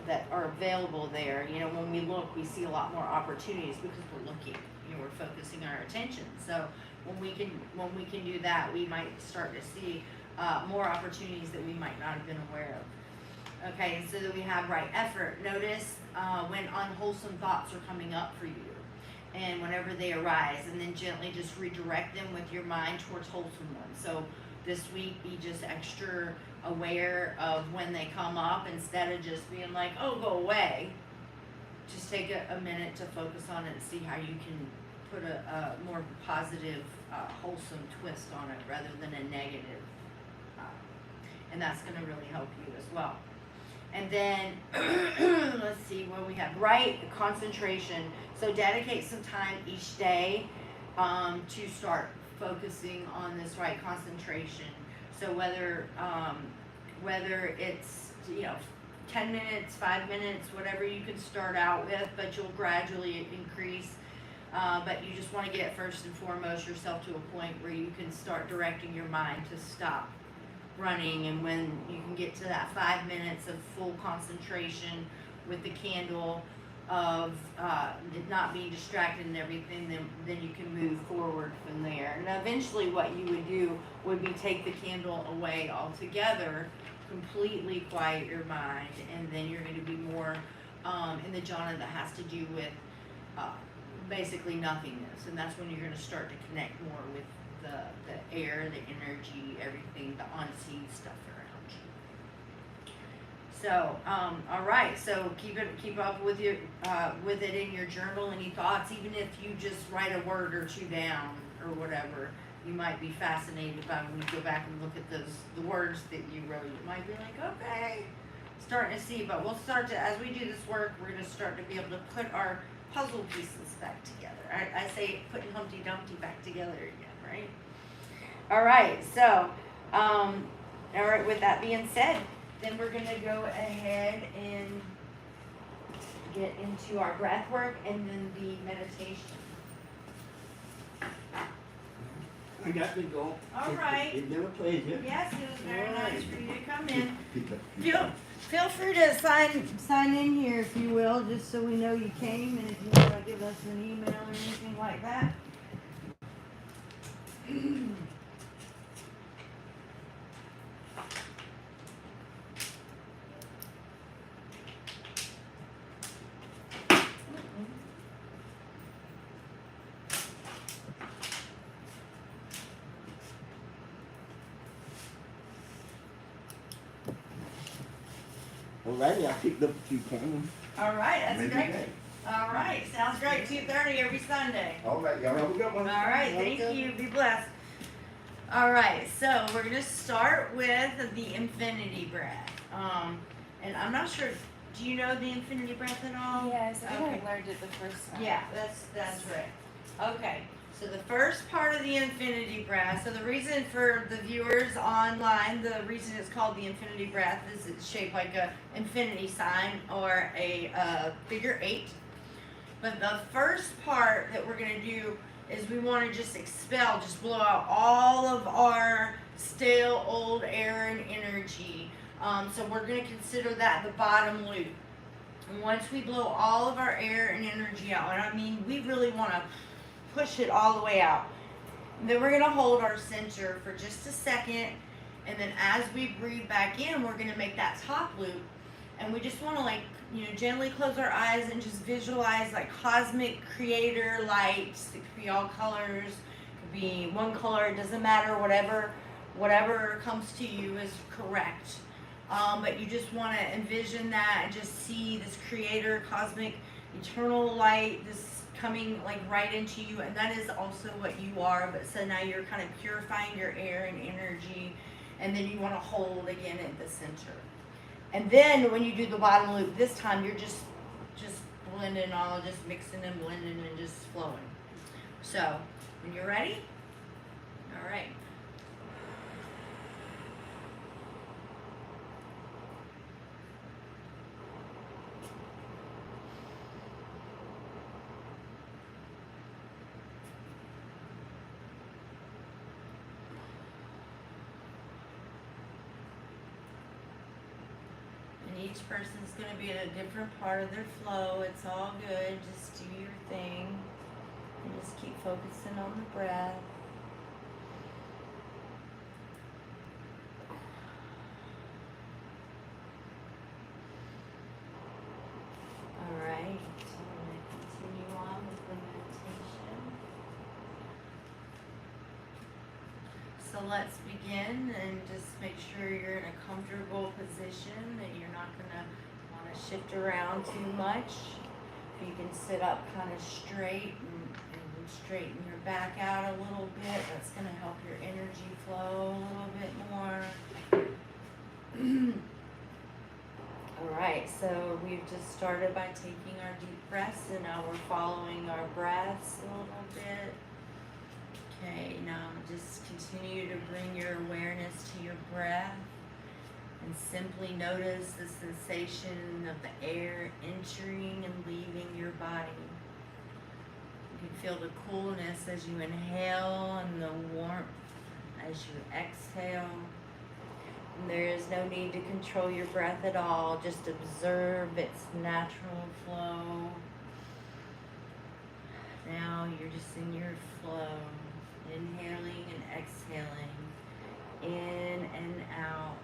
that are available there? You know, when we look, we see a lot more opportunities because we're looking. You know, we're focusing our attention. So when we can do that, we might start to see more opportunities that we might not have been aware of. Okay, so that we have right effort. Notice when unwholesome thoughts are coming up for you, and whenever they arise, and then gently just redirect them with your mind towards wholesome ones. So this week, be just extra aware of when they come up instead of just being like, oh, go away. Just take a minute to focus on it and see how you can put a more positive, wholesome twist on it rather than a negative. And that's going to really help you as well. And then, let's see what we have. Right concentration. So dedicate some time each day to start focusing on this right concentration. So whether it's, 10 minutes, 5 minutes, whatever you can start out with, but you'll gradually increase. But you just want to get first and foremost yourself to a point where you can start directing your mind to stop running, and when you can get to that 5 minutes of full concentration with the candle of not being distracted and everything, then you can move forward from there. And eventually what you would do would be take the candle away altogether, completely quiet your mind, and then you're going to be more in the jhana that has to do with basically nothingness, and that's when you're going to start to connect more with the air, the energy, everything, the unseen stuff around you. So, all right. So keep up with it in your journal. Any thoughts, even if you just write a word or two down or whatever, you might be fascinated by when you go back and look at the words that you wrote. You might be like, okay, starting to see. But we'll start to, as we do this work, we're going to start to be able to put our puzzle pieces back together. I say putting Humpty Dumpty back together again. Right? All right, so, all right, with that being said, then we're going to go ahead and get into our breath work and then the meditation. I got to go. All right. It's been a pleasure. Yes, it was very nice for you to come in. Feel free to sign in here if you will, just so we know you came, and if you want to give us an email or anything like that. Alrighty, I picked up a few poems. All right, that's Maybe great. that. All right, sounds great. 2:30 every Sunday. All right, y'all have a good one. All right, thank you. Be blessed. All right, so we're gonna start with the infinity breath. And I'm not sure. Do you know the infinity breath at all? Yes, I think Okay. I learned it the first time. Yeah, that's right. Okay, so the first part of the infinity breath, so the reason for the viewers online, the reason it's called the infinity breath is it's shaped like a infinity sign or a figure 8. But the first part that we're going to do is we want to just expel, just blow out all of our stale old air and energy. So we're going to consider that the bottom loop. And once we blow all of our air and energy out, and I mean we really want to push it all the way out, and then we're going to hold our center for just a second, and then as we breathe back in, we're going to make that top loop, and we just want to gently close our eyes and just visualize like cosmic creator lights. It could be all colors, it could be one color, it doesn't matter, whatever comes to you is correct. But you just want to envision that and just see this creator, cosmic, eternal light, this coming like right into you, and that is also what you are. But so now you're kind of purifying your air and energy, and then you want to hold again at the center. And then when you do the bottom loop, this time you're just blending all, just mixing and blending and just flowing. So when you're ready, all right. each person's going to be at a different part of their flow. It's all good. Just do your thing. And just keep focusing on the breath. Alright, so I'm going to continue on with the meditation. So let's begin, and just make sure you're in a comfortable position, that you're not going to want to shift around too much. You can sit up kind of straight and straighten your back out a little bit. That's going to help your energy flow a little bit more. Alright, so we've just started by taking our deep breaths, and now we're following our breaths a little bit. Okay, now just continue to bring your awareness to your breath, and simply notice the sensation of the air entering and leaving your body. You can feel the coolness as you inhale and the warmth as you exhale. And there is no need to control your breath at all. Just observe its natural flow. Now you're just in your flow, inhaling and exhaling, in and out.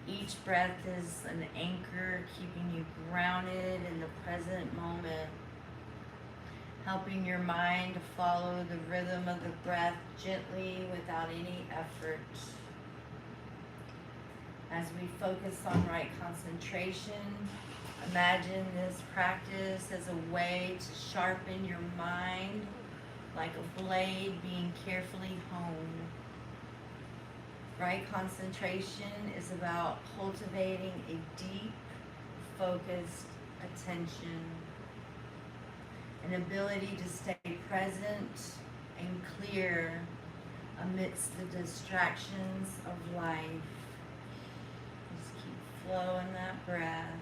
Each breath is an anchor, keeping you grounded in the present moment, helping your mind to follow the rhythm of the breath gently without any effort. As we focus on right concentration, imagine this practice as a way to sharpen your mind like a blade being carefully honed. Right concentration is about cultivating a deep, focused attention, an ability to stay present and clear amidst the distractions of life. Just keep flowing that breath.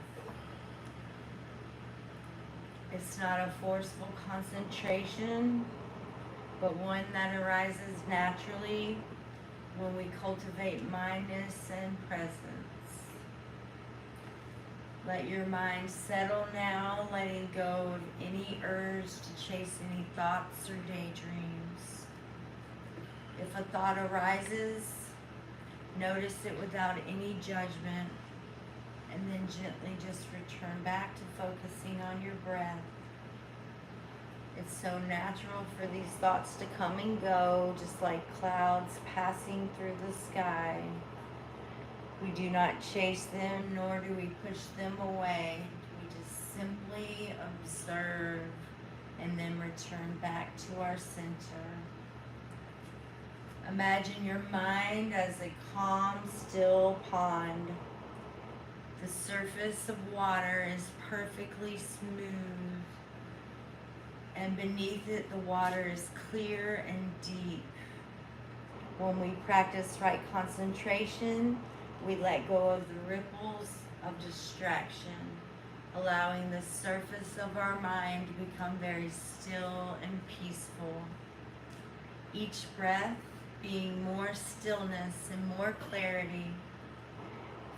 It's not a forceful concentration, but one that arises naturally when we cultivate mindness and presence. Let your mind settle now, letting go of any urge to chase any thoughts or daydreams. If a thought arises, notice it without any judgment, and then gently just return back to focusing on your breath. It's so natural for these thoughts to come and go, just like clouds passing through the sky. We do not chase them, nor do we push them away. We just simply observe and then return back to our center. Imagine your mind as a calm, still pond. The surface of water is perfectly smooth, and beneath it the water is clear and deep. When we practice right concentration, we let go of the ripples of distraction, allowing the surface of our mind to become very still and peaceful. Each breath being more stillness and more clarity.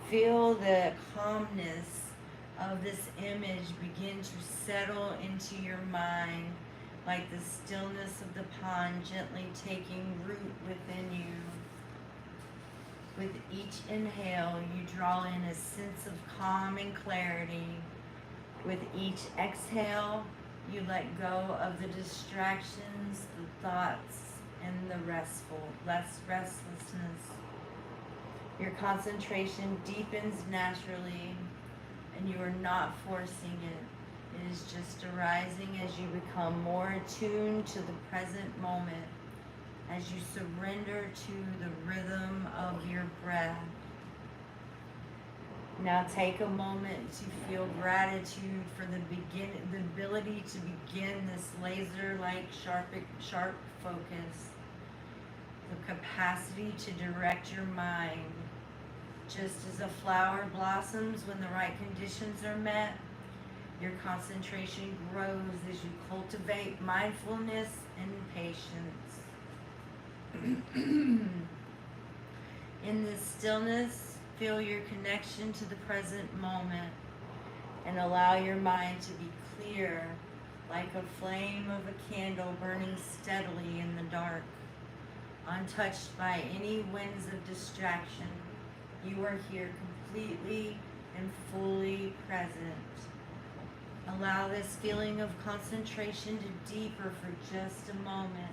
Feel the calmness of this image begin to settle into your mind, like the stillness of the pond gently taking root within you. With each inhale, you draw in a sense of calm and clarity. With each exhale, you let go of the distractions, the thoughts, and the restlessness. Your concentration deepens naturally, and you are not forcing it. It is just arising as you become more attuned to the present moment, as you surrender to the rhythm of your breath. Now take a moment to feel gratitude for the ability to begin this laser-like sharp focus, the capacity to direct your mind. Just as a flower blossoms when the right conditions are met, your concentration grows as you cultivate mindfulness and patience. In this stillness, feel your connection to the present moment and allow your mind to be clear, like a flame of a candle burning steadily in the dark, untouched by any winds of distraction. You are here completely and fully present. Allow this feeling of concentration to deeper for just a moment,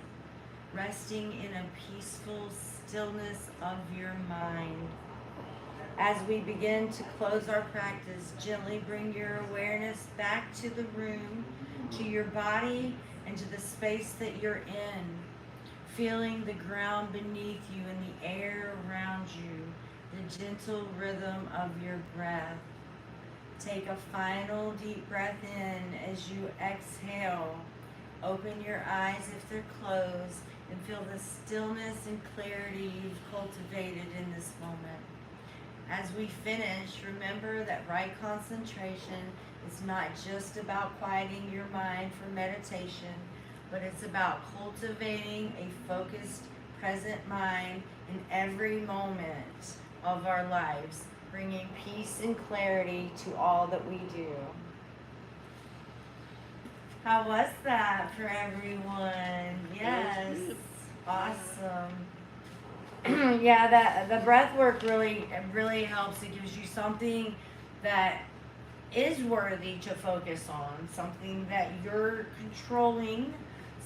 resting in a peaceful stillness of your mind. As we begin to close our practice, gently bring your awareness back to the room, to your body, and to the space that you're in, feeling the ground beneath you and the air around you, the gentle rhythm of your breath. Take a final deep breath in as you exhale. Open your eyes if they're closed and feel the stillness and clarity you've cultivated in this moment. As we finish, remember that right concentration is not just about quieting your mind for meditation, but it's about cultivating a focused, present mind in every moment of our lives, bringing peace and clarity to all that we do. How was that for everyone? Yes. Awesome. Yeah, the breath work really helps. It gives you something that is worthy to focus on, something that you're controlling,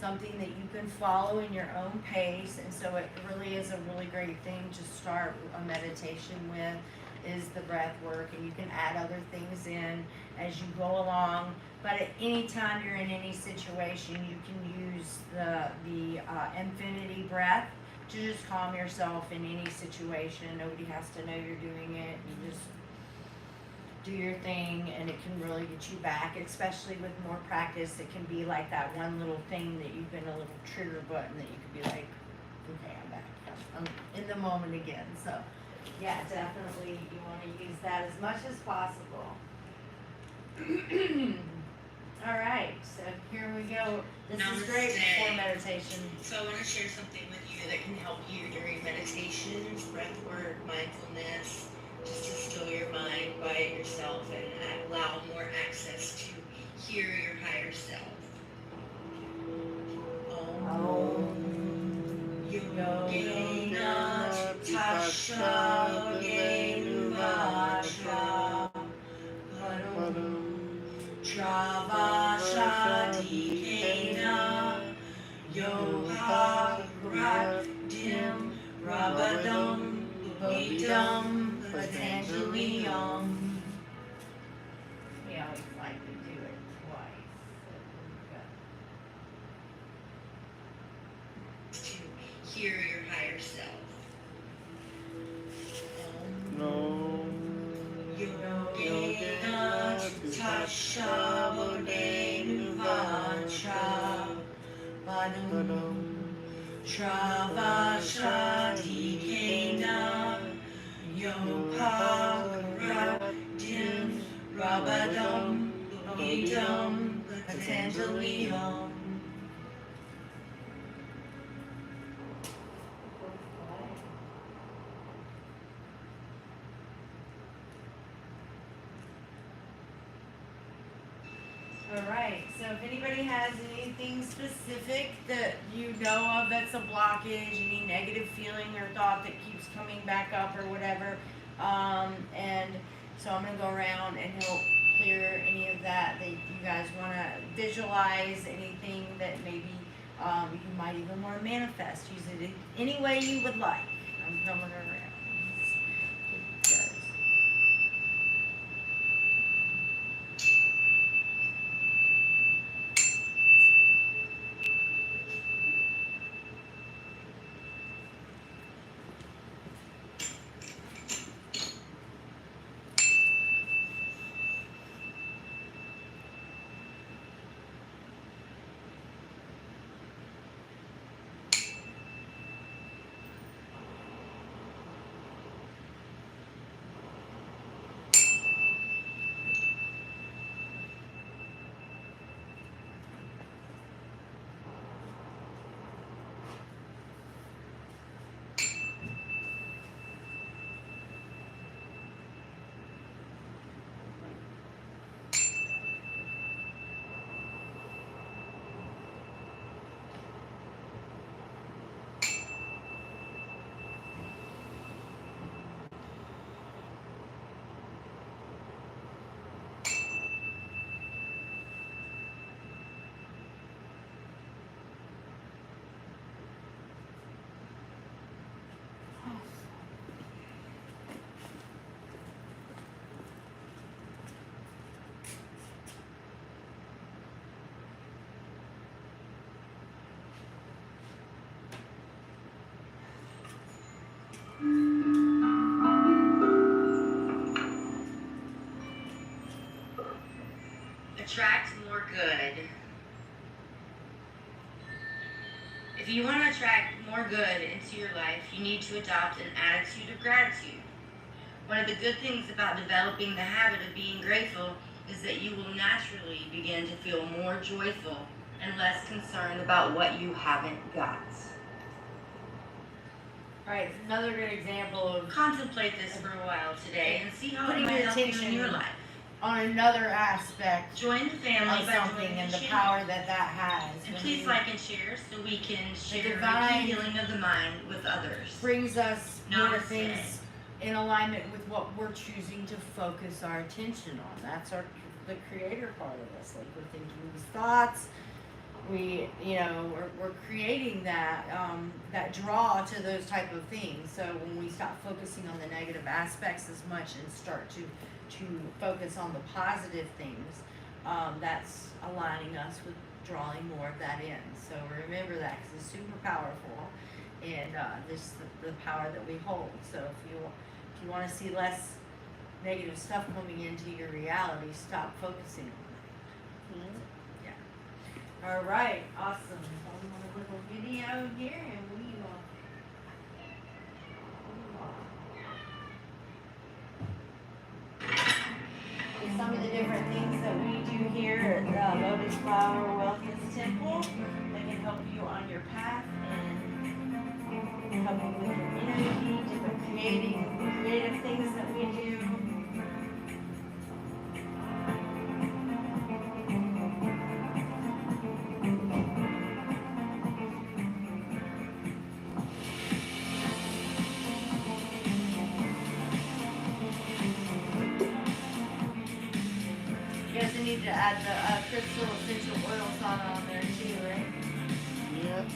something that you can follow in your own pace. And so it really is a really great thing to start a meditation with, is the breath work, and you can add other things in as you go along. But at any time you're in any situation, you can use the infinity breath to just calm yourself in any situation. Nobody has to know you're doing it. You just do your thing, and it can really get you back, especially with more practice. It can be like that one little thing that you've been a little trigger button that you could be like, okay, I'm back. I'm in the moment again. So yeah, definitely you want to use that as much as possible. All right, so here we go. This is great before meditation. So I want to share something with you that can help you during meditations, breath work, mindfulness, just to still your mind, quiet yourself, and allow more access to hear your higher self. Yogena Tasha Genuvacha Travasha Dikena Yoha Radim Rabadam Vidam Patanjaliyam. We always like to do it twice. To hear your higher self. Yogena Tasha Genuvacha Vadam Travasha Dikena Yoparadim Rabadam Idam Patanjaliyam. All right, so if anybody has anything specific that you know of that's a blockage, any negative feeling or thought that keeps coming back up or whatever, and so I'm going to go around and help clear any of that you guys want to visualize, anything that maybe you might even want to manifest. Use it in any way you would like. I'm coming around. good. If you want to attract more good into your life, you need to adopt an attitude of gratitude. One of the good things about developing the habit of being grateful is that you will naturally begin to feel more joyful and less concerned about what you haven't got. Alright, another good example of Contemplate this for a while today and see how it Putting might your help you attention in your life. on another aspect Join the family of by something joining and the the channel. power that has. And when please you- like and share so we can share divine Reiki healing of the mind with others. brings us more Namaste. things in alignment with what we're choosing to focus our attention on. That's the creator part of us. Like, we're thinking these thoughts. We're creating that draw to those type of things. So when we stop focusing on the negative aspects as much and start to focus on the positive things, that's aligning us with drawing more of that in. So remember that, because it's super powerful, and this is the power that we hold. So if you want to see less negative stuff coming into your reality, stop focusing on it. Yeah. All right. Awesome. One more little video here, and we will. Some of the different things that we do here at Lotus Flower Wellness Temple that can help you on your path and help you with your energy, different creative things that we do. You guys need to add the crystal essential oil sauna on there too, right? Yep.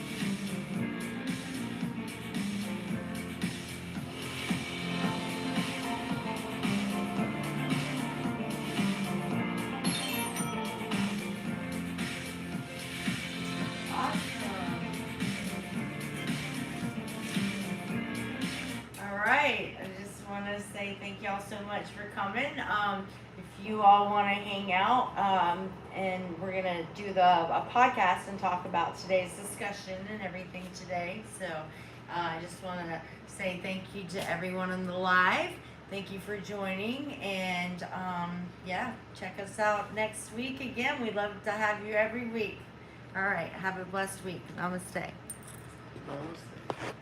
All right, I just want to say thank y'all so much for coming. If you all want to hang out, and we're gonna do a podcast and talk about today's discussion and everything today. So I just want to say thank you to everyone on the live. Thank you for joining, and check us out next week again. We'd love to have you every week. All right, have a blessed week. Namaste. Namaste.